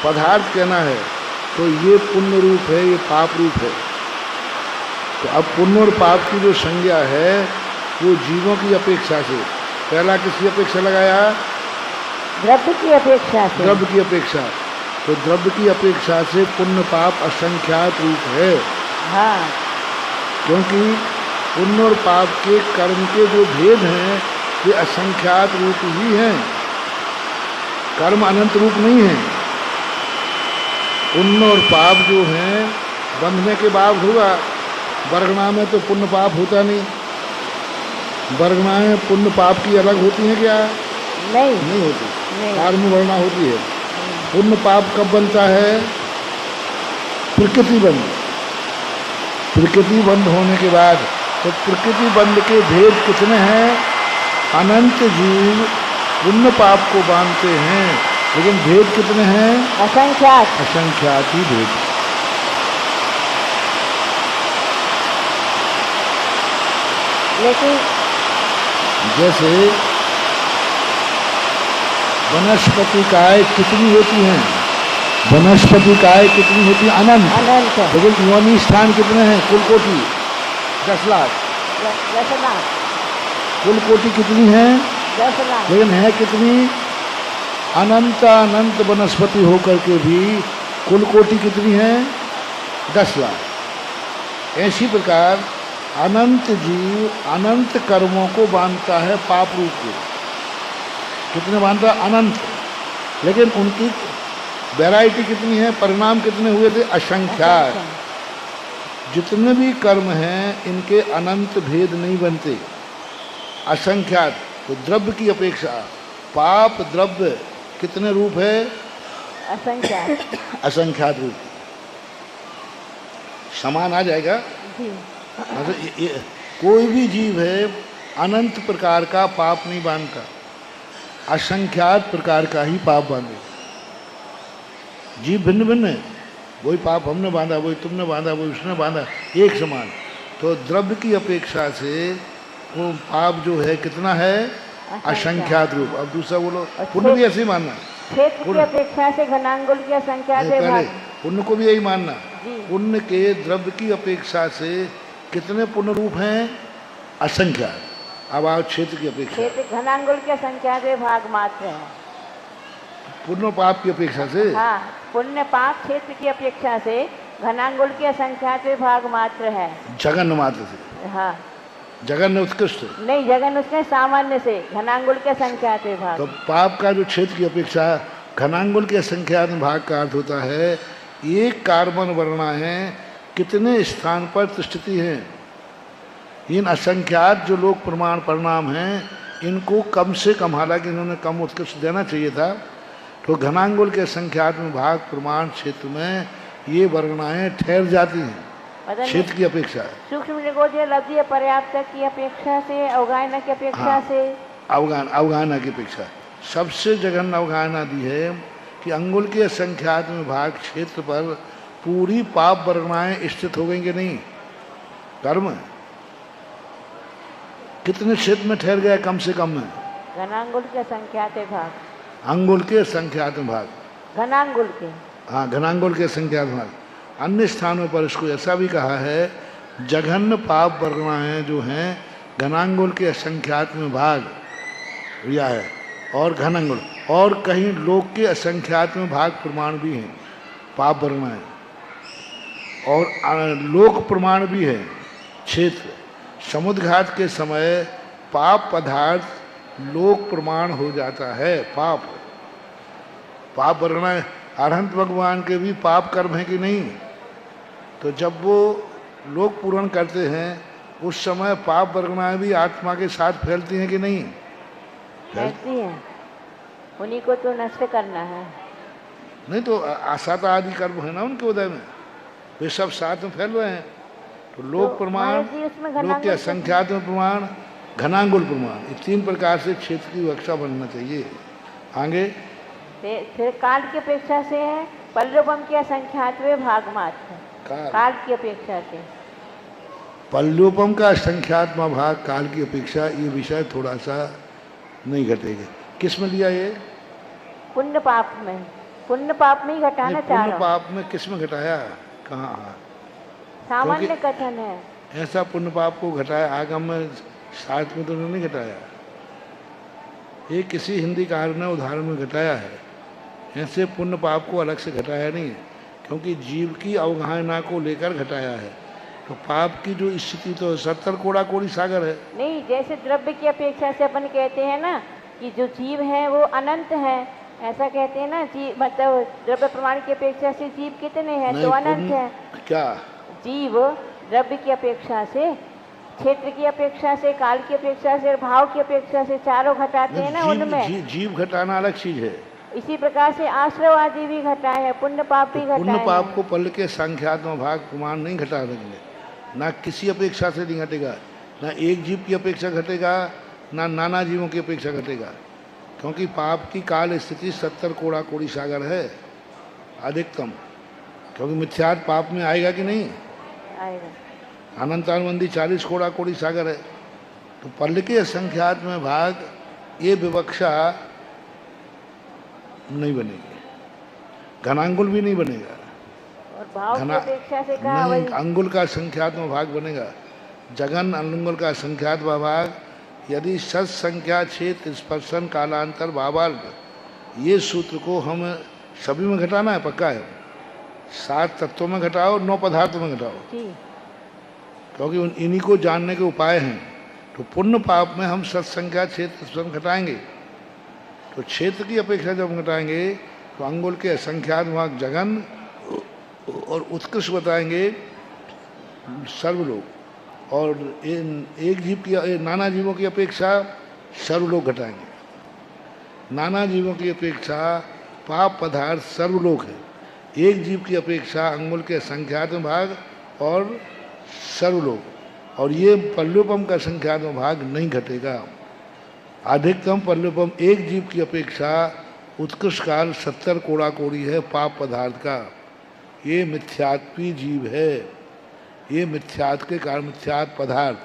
पदार्थ कहना है तो ये पुण्य रूप है, ये पाप रूप है। तो अब पुण्य और पाप की जो संज्ञा है वो जीवों की अपेक्षा से, पहला किसकी अपेक्षा लगाया? द्रव्य की अपेक्षा से। द्रव्य की अपेक्षा। तो द्रव्य की अपेक्षा से पुण्य पाप असंख्यात रूप है। हाँ। क्योंकि पुण्य और पाप के कर्म के जो भेद हैं ये असंख्यात रूप ही हैं, कर्म अनंत रूप नहीं है। पुण्य और पाप जो हैं बंधने के बाद होगा। वर्गणा में तो पुण्य पाप होता नहीं। वर्गणा में पुण्य पाप की अलग होती है क्या? नहीं होती। कर्म वर्णा होती है। पुण्य पाप कब बनता है? प्रकृति बंध। प्रकृति बंध होने के बाद, तो प्रकृति बंध के भेद कितने हैं? अनंत जीव पुण्य पाप को बांधते हैं, लेकिन भेद कितने हैं? असंख्यात। असंख्यात ही भेद। लेकिन जैसे वनस्पति काय कितनी होती हैं? वनस्पति काय कितनी होती है? अनंत। लेकिन योनि स्थान कितने हैं? कुल कोटि 10 लाख। कुल कोटि कितनी है? 10 लाख। लेकिन है कितनी? अनंत वनस्पति होकर के भी कुल कोटि कितनी है? 10 लाख। ऐसी प्रकार अनंत जीव अनंत कर्मों को बांधता है पाप रूप को। कितने बांधता है? अनंत। लेकिन उनकी वैरायटी कितनी है? परिणाम कितने हुए थे? असंख्यात। जितने भी कर्म हैं इनके अनंत भेद नहीं बनते, असंख्यात। तो द्रव्य की अपेक्षा पाप द्रव्य कितने रूप है? असंख्यात। असंख्यात रूप समान आ जाएगा। जी। मतलब कोई भी जीव है अनंत प्रकार का पाप नहीं बांधता, असंख्यात प्रकार का ही पाप बांधे। जीव भिन्न भिन्न है, वही पाप हमने बांधा, वही तुमने बांधा, वही उसने बांधा, एक समान। तो द्रव्य की अपेक्षा से वो पाप जो है कितना है, असंख्यात रूप। अब दूसरा बोलो, पुण्य भी ऐसे ही मानना, क्षेत्र की अपेक्षा से घनांगुल की असंख्यात है पहले भाग। पुण्य को भी यही मानना। जी। पुण्य के द्रव्य की अपेक्षा से कितने पुण्य रूप हैं, असंख्यात। अब आओ क्षेत्र की अपेक्षा, क्षेत्र घनांगुल की असंख्यात है भाग मात्र है। पुण्य पाप की अपेक्षा से, हाँ, पुण्य पाप क्षेत्र की अपेक्षा से घनांगुल की असंख्यात है भाग मात्र है। जगन्य मात्र से, हाँ, जगन्य उत्कृष्ट। नहीं, जगन उसने सामान्य से घनांगुल के असंख्यात है भाग। तो पाप का जो क्षेत्र की अपेक्षा घनांगुल के असंख्यात भाग का अर्थ होता है एक कार्बन वर्णा है कितने स्थान पर स्थिति है। इन असंख्यात जो लोक प्रमाण परिणाम हैं इनको कम से कम, हालांकि इन्होंने कम उत्कृष्ट देना चाहिए था, तो घनांगुल के संख्यात में भाग प्रमाण क्षेत्र में ये वर्णाएं ठहर जाती हैं क्षेत्र की अपेक्षा। सूक्ष्म निगोचर लब्धि पर्याप्त की अपेक्षा से, अवगाहना की अपेक्षा हाँ, से, अवगाहना की अपेक्षा सबसे जघन्य अवगाहना दी है कि अंगुल के संख्यात में भाग क्षेत्र पर पूरी पाप वर्णाएं स्थित हो गई कि नहीं। कर्म कितने क्षेत्र में ठहर गया, कम से कम में घनांगुल के असंख्यात है भाग। अंगुल के संख्यात में भाग, घनांगुल के, हाँ, घनांगुल के संख्यात भाग। अन्य स्थानों पर इसको ऐसा भी कहा है जघन्य पाप वर्णाएं जो हैं घनांगुल के असंख्यात में भाग या है, और घनांगुल, और कहीं लोक के असंख्यात में भाग प्रमाण भी हैं पाप वर्णाएं, और लोक प्रमाण भी है क्षेत्र। समुद्रघात के समय पाप पदार्थ लोक प्रमाण हो जाता है। पाप वर्णाएं, अरहंत भगवान के भी पाप कर्म है कि नहीं, तो जब वो लोक पूर्ण करते हैं उस समय पाप वर्णाएं भी आत्मा के साथ फैलती हैं कि नहीं, फैलती हैं। उन्हीं को तो नष्ट करना है। नहीं तो आसाता आदि कर्म है ना उनके उदय में, वे सब साथ में फैल रहे हैं। तो लोक प्रमाण, लोक के असंख्यात में प्रमाण, घनांगुल प्रमाण, ये तीन प्रकार से क्षेत्र की व्याख्या बनना चाहिए। आगे फिर काल की अपेक्षा से है पल्लवम की असंख्यात वे भाग मात्र। काल की अपेक्षा से पल्लोपम का असंख्यात्मा भाग काल की अपेक्षा, ये विषय थोड़ा सा नहीं घटेगा। किस में लिया ये, पुण्य पाप में, पुण्य पाप में ही घटाना चाह रहा पुण्य पाप में किस में घटाया, कहाँ, सामान्य कथन है। ऐसा पुण्य पाप को घटाया आगम में शास्त्र में तो नहीं घटाया, ये किसी हिंदी कार ने उदाहरण में घटाया है। ऐसे पुण्य पाप को अलग से घटाया नहीं है, क्योंकि जीव की अवगाहना को लेकर घटाया है। तो पाप की जो स्थिति तो 70 कोड़ा कोड़ी सागर है। नहीं, जैसे द्रव्य की अपेक्षा से अपन कहते हैं ना कि जो जीव है वो अनंत है, ऐसा कहते हैं ना, जीव मतलब द्रव्य प्रमाण की अपेक्षा से जीव कितने हैं, तो अनंत है। क्या जीव द्रव्य की अपेक्षा से, क्षेत्र की अपेक्षा से, काल की अपेक्षा से, भाव की अपेक्षा से चारों घटाते हैं ना उनमें। जीव घटाना अलग चीज है। इसी प्रकार से आश्रव आदि भी घटाए हैं, पुण्य पाप भी घटाए हैं। पुण्य पाप को पल के संख्यात्मक भाग प्रमाण नहीं घटा देंगे, ना किसी अपेक्षा से नहीं घटेगा, ना एक जीव की अपेक्षा घटेगा, ना नाना जीवों की अपेक्षा घटेगा, क्योंकि पाप की काल स्थिति 70 कोड़ा कोड़ी सागर है अधिकतम। क्योंकि मिथ्यात पाप में आएगा कि नहीं, आएगा। अनंतानुबंधी 40 कोड़ा कोड़ी सागर है। तो पल के संख्यात में भाग ये विवक्षा नहीं बनेगी, घनांगुल भी नहीं बनेगा, और भाव की अपेक्षा से कहा नहीं, अंगुल का संख्यात्मक भाग बनेगा। जगन अंगुल का संख्यात्मक भाग यदि सत संख्या क्षेत्र स्पर्शन कालांतर भावाल्प, ये सूत्र को हम सभी में घटाना है, पक्का है। 7 तत्वों में घटाओ, 9 पदार्थों में घटाओ, क्योंकि इन्हीं को जानने के उपाय हैं। तो पुण्य पाप में हम सत्संख्या क्षेत्र स्पर्शन घटाएंगे, तो क्षेत्र की अपेक्षा जब हम घटाएंगे तो अंगुल के असंख्यात भाग जगन और उत्कृष्ट बताएंगे सर्वलोक, और एक जीव की, नाना जीवों की अपेक्षा सर्वलोक घटाएंगे। नाना जीवों की अपेक्षा पाप पदार्थ सर्वलोक है। एक जीव की अपेक्षा अंगुल के संख्यात्मक भाग और सर्वलोक, और ये पल्लोपम का संख्यात्मक भाग नहीं घटेगा। अधिकतम पल्लोपम एक जीव की अपेक्षा उत्कृष्ट काल 70 कोड़ा कोड़ी है पाप पदार्थ का। ये मिथ्यात्वी जीव है, ये मिथ्यात के कारण मिथ्यात पदार्थ।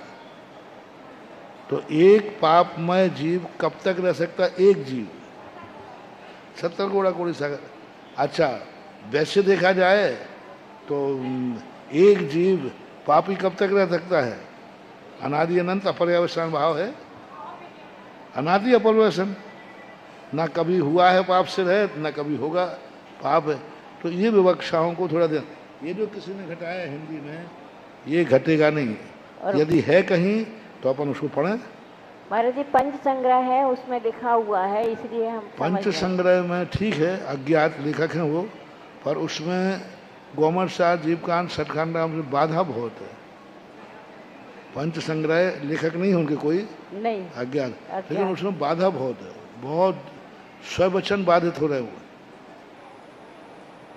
तो एक पापमय जीव कब तक रह सकता? एक जीव 70 कोड़ा कोड़ी सागर। अच्छा, वैसे देखा जाए तो एक जीव पापी कब तक रह सकता है? अनादि अनंत अपर्यावसान भाव है, अनादि अपर्यावसान, ना कभी हुआ है पाप से रहे, ना कभी होगा पाप है। तो ये विवक्षाओं को थोड़ा ध्यान, ये जो किसी ने घटाया है हिंदी में, ये घटेगा नहीं। यदि है कहीं तो अपन उसको पढ़ें। महाराज जी पंच संग्रह है, उसमें लिखा हुआ है, इसलिए हम पंच संग्रह में ठीक है, अज्ञात लेखक हैं वो, पर उसमें गोमर शाह जीवकांत सटखंड राम से बाधा बहुत है। पंच संग्रह लेखक नहीं है उनके कोई, नहीं अज्ञात, लेकिन उसमें बाधा बहुत है, बहुत स्ववचन बाधित हो रहे हुए।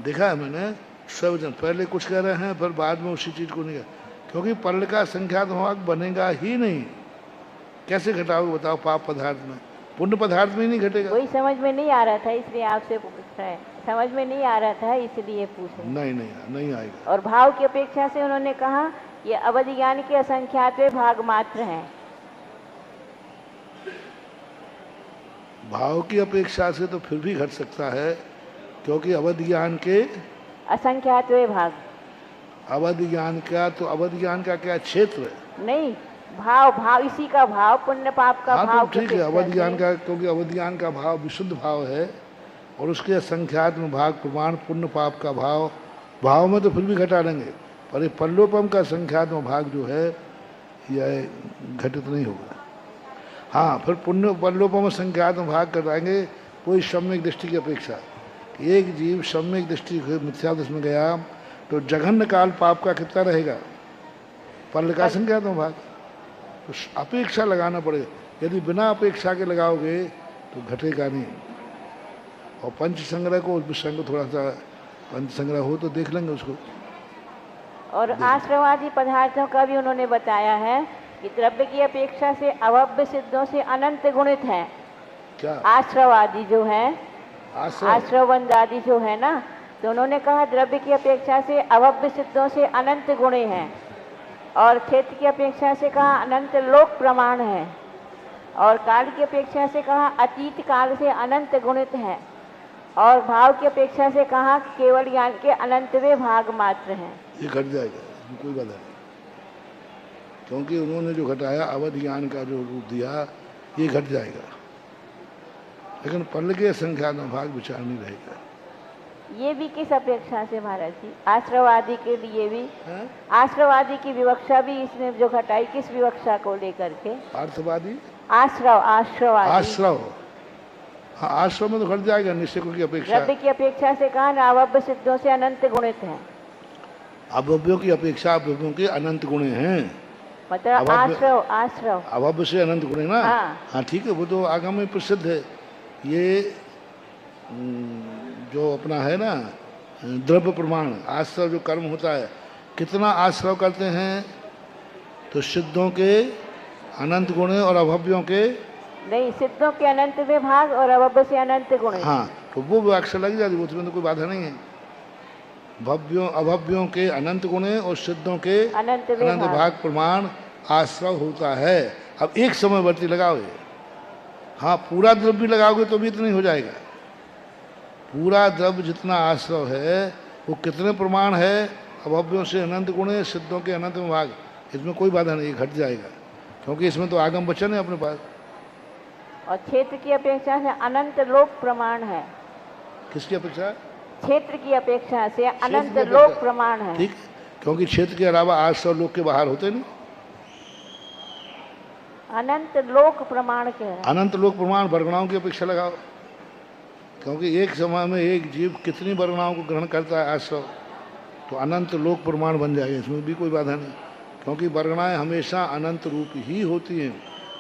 देखा है मैंने, स्ववचन पहले कुछ कह रहे हैं, फिर बाद में उसी चीज को नहीं कह, क्योंकि पल का संख्यात भाग बनेगा ही नहीं। कैसे घटाओगे बताओ? पाप पदार्थ में, पुण्य पदार्थ में ही नहीं घटेगा। कोई समझ में नहीं आ रहा था, इसलिए आपसे पूछ रहे हैं। समझ में नहीं आ रहा था, इसलिए पूछ रहे हैं। नहीं आएगा। और भाव की अपेक्षा से उन्होंने कहा ये अवधि ज्ञान के असंख्यातवे भाग मात्र हैं। भाव की अपेक्षा से तो फिर भी घट सकता है, क्योंकि अवधि ज्ञान के असंख्यातवे भाग, अवधि ज्ञान का तो अवधि ज्ञान का क्या क्षेत्र है? नहीं, भाव इसी का भाव, पुण्य पाप का हाँ, भाव। तो ठीक है, अवधि ज्ञान का, क्योंकि अवधि ज्ञान का भाव विशुद्ध भाव है, और उसके संख्यात्मक भाग प्रमाण पुण्य पाप का भाव, भाव में तो फिर भी घटा लेंगे, पर ये पल्लोपम का संख्यात्मक भाग जो है यह घटित नहीं होगा। हाँ, फिर पुण्य पल्लोपम संख्यात्मक भाग कराएंगे कोई सम्यक दृष्टि की अपेक्षा। एक जीव सम्यक दृष्टि मिथ्या दृष्टि में गया तो जघन्य काल पाप का कितना रहेगा? पल का संख्यात्मक भाग। तो अपेक्षा लगाना पड़ेगा, यदि बिना अपेक्षा के लगाओगे तो घटेगा नहीं। और पंच संग्रह को, उस विषय को थोड़ा सा पंच संग्रह हो तो देख लेंगे उसको। और आश्रवादी पदार्थों का भी उन्होंने बताया है कि द्रव्य की अपेक्षा से अभव्य सिद्धों से अनंत गुणित है। क्या? आश्रवादी जो है, आश्रवंदादी जो है ना, तो उन्होंने कहा द्रव्य की अपेक्षा से अभव्य सिद्धों से अनंत गुणे हैं, और क्षेत्र की अपेक्षा से कहा अनंत लोक प्रमाण है, और काल की अपेक्षा से कहा अतीत काल से अनंत गुणित है, और भाव की अपेक्षा से कहा केवल ज्ञान के अनंतवे भाग मात्र हैं। ये घट जाएगा, कोई बात नहीं, क्योंकि उन्होंने जो घटाया अवधि ज्ञान का जो रूप दिया, ये घट जाएगा, लेकिन पल के संख्यात्मक भाग विचार नहीं रहेगा। ये भी किस अपेक्षा से महाराज जी? आश्रवादी के लिए भी आश्रवादी की विवक्षा भी इसने जो घटाई, किस विवक्षा को लेकर के? अर्थवादी, आश्रवादी, आश्रव। हाँ, आश्रव में तो घट जाएगा निश्चय की अपेक्षा। द्रव्य की अपेक्षा से कहा अभव्य सिद्धों से अनंत गुणित है। अभव्यों की अपेक्षा अभव्यों के अनंत गुणे हैं, मतलब आश्रव अभव्य से अनंत गुणे ना। हाँ ठीक है, वो तो आगम में प्रसिद्ध है। ये जो अपना है ना द्रव्य प्रमाण, आश्रव जो कर्म होता है, कितना आश्रव करते हैं? तो सिद्धों के अनंत गुण और अभव्यों के नहीं, सिद्धों के अनंत में भाग और अभव्य से अनंत गुण। हाँ, तो वो व्याख्या लग जाती है, उसमें तो कोई बाधा नहीं है। भव्यों अभव्यों के अनंत गुणे और सिद्धों के अनंत भाग प्रमाण आश्रव होता है। अब एक समयवर्ती लगाओगे, हाँ पूरा द्रव्य लगाओगे तो भी इतना ही हो जाएगा। पूरा द्रव्य जितना आश्रव है वो कितने प्रमाण है? अभव्यों से अनंत गुणे, सिद्धों के अनंत भाग, इसमें कोई बाधा नहीं, घट जाएगा, क्योंकि इसमें तो आगम वचन है अपने पास। और क्षेत्र की अपेक्षा से अनंत लोक प्रमाण है। किसकी अपेक्षा? क्षेत्र की अपेक्षा से अनंत लोक प्रमाण है। ठीक, क्योंकि क्षेत्र के अलावा 800 लोक के बाहर होते नहीं। अनंत लोक प्रमाण के है। अनंत लोक प्रमाण वर्गणाओं की अपेक्षा लगाओ, क्योंकि एक समय में एक जीव कितनी वर्गणाओं को ग्रहण करता है 800, तो अनंत लोक प्रमाण बन जाएगा, इसमें भी कोई बाधा नहीं, क्योंकि वर्गणाएं हमेशा अनंत रूप ही होती हैं,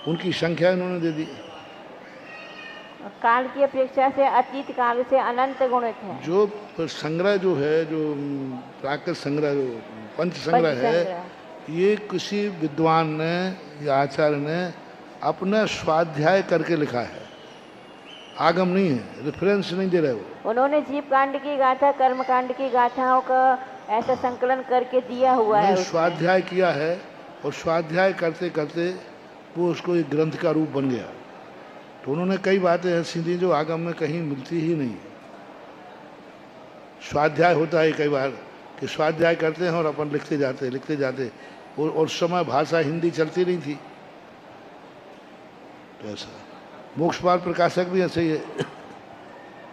उनकी संख्या इन्होंने दे दी। काल की अपेक्षा से अतीत काल से अनंत गुणित है। जो संग्रह जो है, जो प्राकृत संग्रह, जो पंच संग्रह है, ये किसी विद्वान ने या आचार्य ने अपना स्वाध्याय करके लिखा है, आगम नहीं है, रेफरेंस नहीं दे रहे वो। उन्होंने जीव कांड की गाथा, कर्म कांड की गाथाओं का ऐसा संकलन करके दिया हुआ है। स्वाध्याय किया है और स्वाध्याय करते करते वो उसको एक ग्रंथ का रूप बन गया। तो उन्होंने कई बातें ऐसी थी जो आगम में कहीं मिलती ही नहीं। स्वाध्याय होता है कई बार कि स्वाध्याय करते हैं और अपन लिखते जाते और उस समय भाषा हिंदी चलती नहीं थी। तो ऐसा मोक्षपाल प्रकाशक भी ऐसे ही है,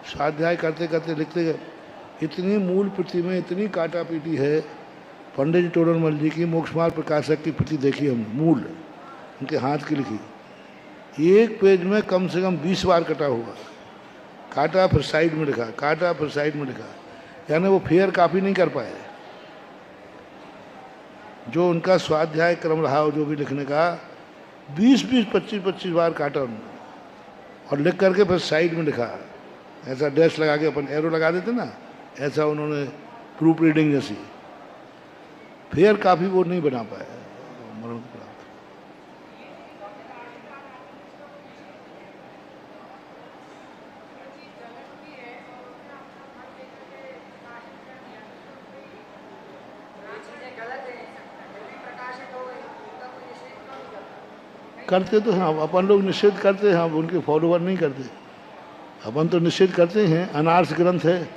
स्वाध्याय करते करते लिखते गए। इतनी मूल प्रति में इतनी काटा पीटी है। पंडित जी टोडरमल जी की मोक्षपाल प्रकाशक की प्रति देखी हमने, मूल उनके हाथ की लिखी, एक पेज में कम से कम 20 बार कटा हुआ, काटा फिर साइड में लिखा, काटा फिर साइड में लिखा, यानी वो फेयर कापी नहीं कर पाए। जो उनका स्वाध्याय क्रम रहा हो जो भी लिखने का, 20-20, 25-25 बार काटा उन्होंने और लिख करके फिर साइड में लिखा, ऐसा डैश लगा के अपन एरो लगा देते ना, ऐसा उन्होंने प्रूफ रीडिंग जैसी फेयर काफी वो नहीं बना पाया। करते तो हैं अपन लोग, निषेध करते हैं, हम उनके फॉलोवर नहीं करते। अपन तो निषेध करते हैं। अनार्स ग्रंथ है,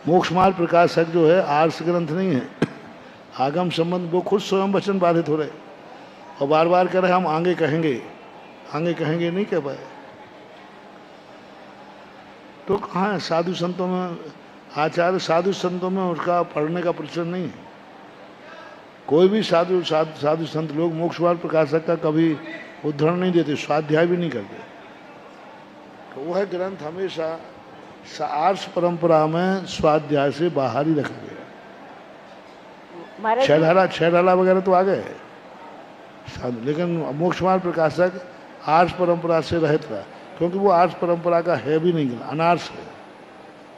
मोक्षमार्ग प्रकाशक जो है आर्स ग्रंथ नहीं है। आगम संबंध वो खुद स्वयं वचन बाधित हो रहे और बार बार कह रहे हम आगे कहेंगे नहीं कह पाए। तो कहाँ है साधु संतों में, आचार्य साधु संतों में उसका पढ़ने का प्रचलन नहीं है। कोई भी साधु संत लोग मोक्षमार्ग प्रकाशक का कभी उद्धरण नहीं देते, स्वाध्याय भी नहीं करते। तो वह ग्रंथ हमेशा आर्ष परंपरा में स्वाध्याय से बाहर ही रखा गया। छह ढाला वगैरह तो आ गए, लेकिन मोक्षमार्ग प्रकाशक आर्ष परंपरा से रहित रहा, क्योंकि वो आर्ष परंपरा का है भी नहीं, अनार्ष है।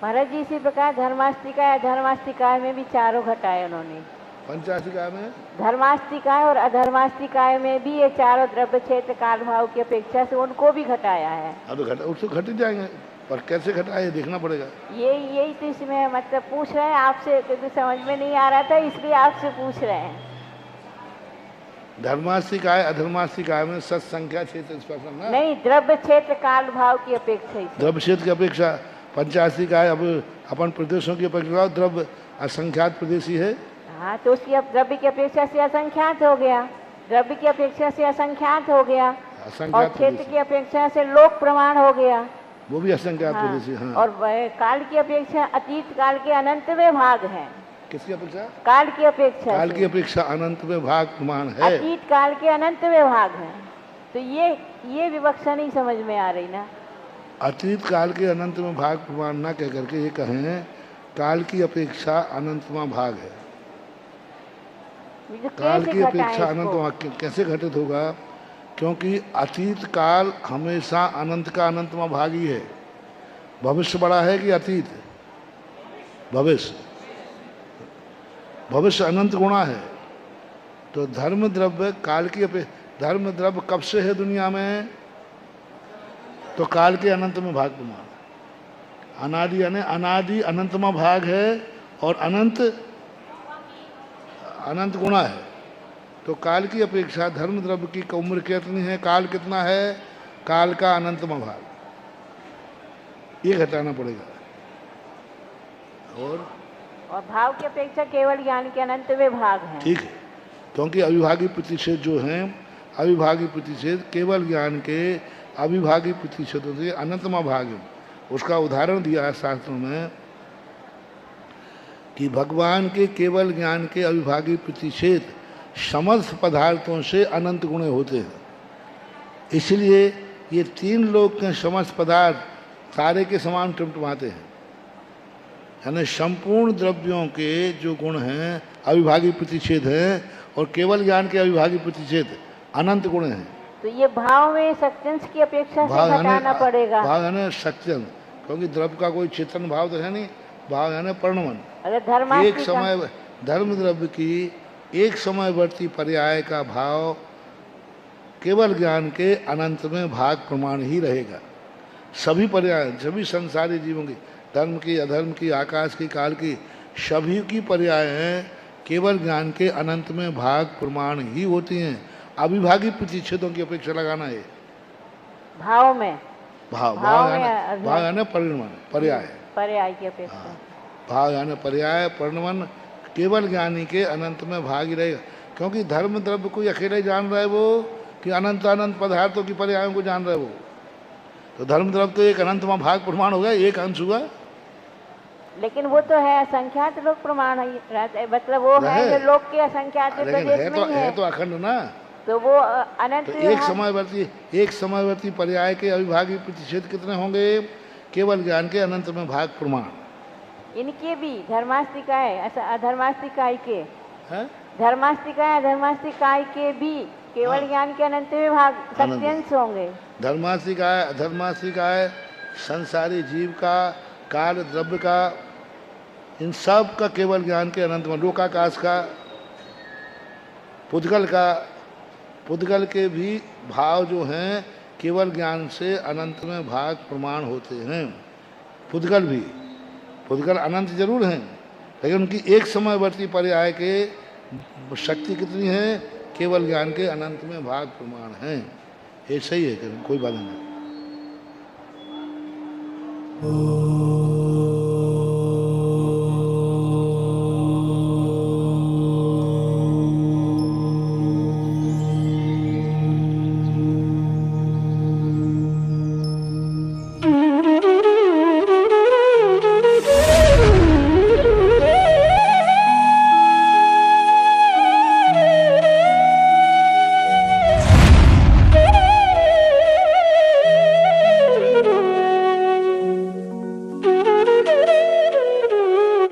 महाराज जी इसी प्रकार धर्मास्तिकाय, अधर्मास्तिकाय में भी चारों घटाए उन्होंने। पंचास्तिकाय में, धर्मास्तिकाय और अधर्मास्तिकाय में भी ये चारों द्रव्य क्षेत्र काल भाव की अपेक्षा से उनको भी घटाया है। अब उसको घट जाएंगे, पर कैसे घटाए देखना पड़ेगा। यही तो इसमें मतलब पूछ रहे हैं आपसे, क्योंकि समझ में नहीं आ रहा था इसलिए आपसे पूछ रहे हैं। धर्मास्तिकाय अधर्मास्तिकाय में सत्संख्या क्षेत्र स्पर्श नहीं, द्रव्य क्षेत्र काल भाव की अपेक्षा, द्रव्य क्षेत्र की अपेक्षा। पंचास्तिकाय अब अपन प्रदेशों की अपेक्षा द्रव्य असंख्यात प्रदेशी है। हाँ, तो उसकी अब द्रव्य की अपेक्षा से असंख्यात हो गया, द्रव्य की अपेक्षा से असंख्यात हो गया, और क्षेत्र की अपेक्षा से लोक प्रमाण हो गया, वो भी असंख्यात प्रदेशी। हाँ। और काल की अपेक्षा अतीत काल के अनंतवें भाग है। किसकी अपेक्षा? काल की अपेक्षा, काल की अपेक्षा अनंतवें भाग प्रमाण है, अतीत काल के अनंतवें भाग है। तो ये विवक्षा नहीं समझ में आ रही ना। अतीत काल के अनंतवें भाग प्रमाण ना कह करके ये कहें काल की अपेक्षा अनंतवां भाग है। काल की अपेक्षा अनंतवां कैसे घटित होगा? क्योंकि अतीत काल हमेशा अनंत का अनंतवां भाग ही है। भविष्य बड़ा है कि अतीत? भविष्य अनंत गुणा है। तो धर्म द्रव्य काल की धर्म द्रव्य कब से है दुनिया में? तो काल के अनंत में भाग प्रमाण। अनादि यानी अनादि अनंतमा भाग है और अनंत गुणा है। तो काल की अपेक्षा धर्म द्रव्य की उम्र कितनी है, काल कितना है? काल का अनंतमा भाग, ये घटाना पड़ेगा। और भाव की अपेक्षा केवल ज्ञान के अनंतवें भाग है। ठीक है, क्योंकि अविभागी प्रतिषेध जो है, अविभागी प्रतिषेध केवल ज्ञान के अविभागी प्रतिषेधों से अनंतमा भाग है। उसका उदाहरण दिया है शास्त्रों में कि भगवान के केवल ज्ञान के अविभागी प्रतिषेध समस्त पदार्थों से अनंत गुणे होते हैं। इसलिए ये तीन लोक के समस्त पदार्थ सारे के समान टिमटिमाते हैं। यानी संपूर्ण द्रव्यों के जो गुण हैं अविभागी प्रतिषेध हैं और केवल ज्ञान के अविभागी प्रतिषेध अनंत गुण हैं। तो तो ये भाव में सत्यंश की अपेक्षा से भाव घटाना पड़ेगा। भाव है ना सत्यन, क्योंकि द्रव्य का कोई चेतन भाव तो है नहीं, भाव है ना पर्णमन। अगर एक धर्मास्तिक समय धर्म द्रव्य की एक समयवर्ती पर्याय का भाव केवल ज्ञान के अनंत में भाग प्रमाण ही रहेगा। सभी पर्याय, सभी संसारी जीवों की, धर्म की, अधर्म की, आकाश की, काल की, सभी की पर्याय हैं केवल ज्ञान के अनंत में भाग प्रमाण ही होती हैं। अविभागी प्रतिच्छेदों की अपेक्षा लगाना है भाव में, भाव भाव में भाव यानी परिणमन, पर्याय, पर्याय की अपेक्षा। भाव यानी पर्याय, परिणमन केवल ज्ञानी के अनंत में भाग ही रहेगा। क्योंकि धर्म द्रव्य कोई अकेले जान रहा है वो, कि अनंत अनंत पदार्थों की पर्यायों को जान रहा है वो। तो धर्म द्रव्य तो एक अनंत में भाग प्रमाण हो गया, एक अंश हुआ। लेकिन वो तो है असंख्यात लोक प्रमाण रहते, मतलब वो है जो लोक के असंख्यात लेकिन है तो अखंड ना। तो वो अनंत तो एक समयवर्ती पर्याय के अविभागी प्रतिषेध कितने होंगे? केवल ज्ञान के अनंत में भाग प्रमाण। इनके भी धर्मास्तिकाय अधर्मास्तिकाय के, है धर्मास्तिकाय अधर्मास्तिकाय के भी केवल ज्ञान के अनंत में भाग सत्यंश होंगे। धर्मास्तिकाय अधर्मास्तिकाय, संसारी जीव का, काल द्रव्य का, इन सब का केवल ज्ञान के अनंत में, लोकाकाश का, पुद्गल का, पुद्गल के भी भाव जो हैं केवल ज्ञान से अनंत में भाग प्रमाण होते हैं। पुद्गल अनंत जरूर हैं, लेकिन उनकी एक समयवर्ती पर्याय के शक्ति कितनी है? केवल ज्ञान के अनंत में भाग प्रमाण हैं। ये सही है, कोई बात नहीं।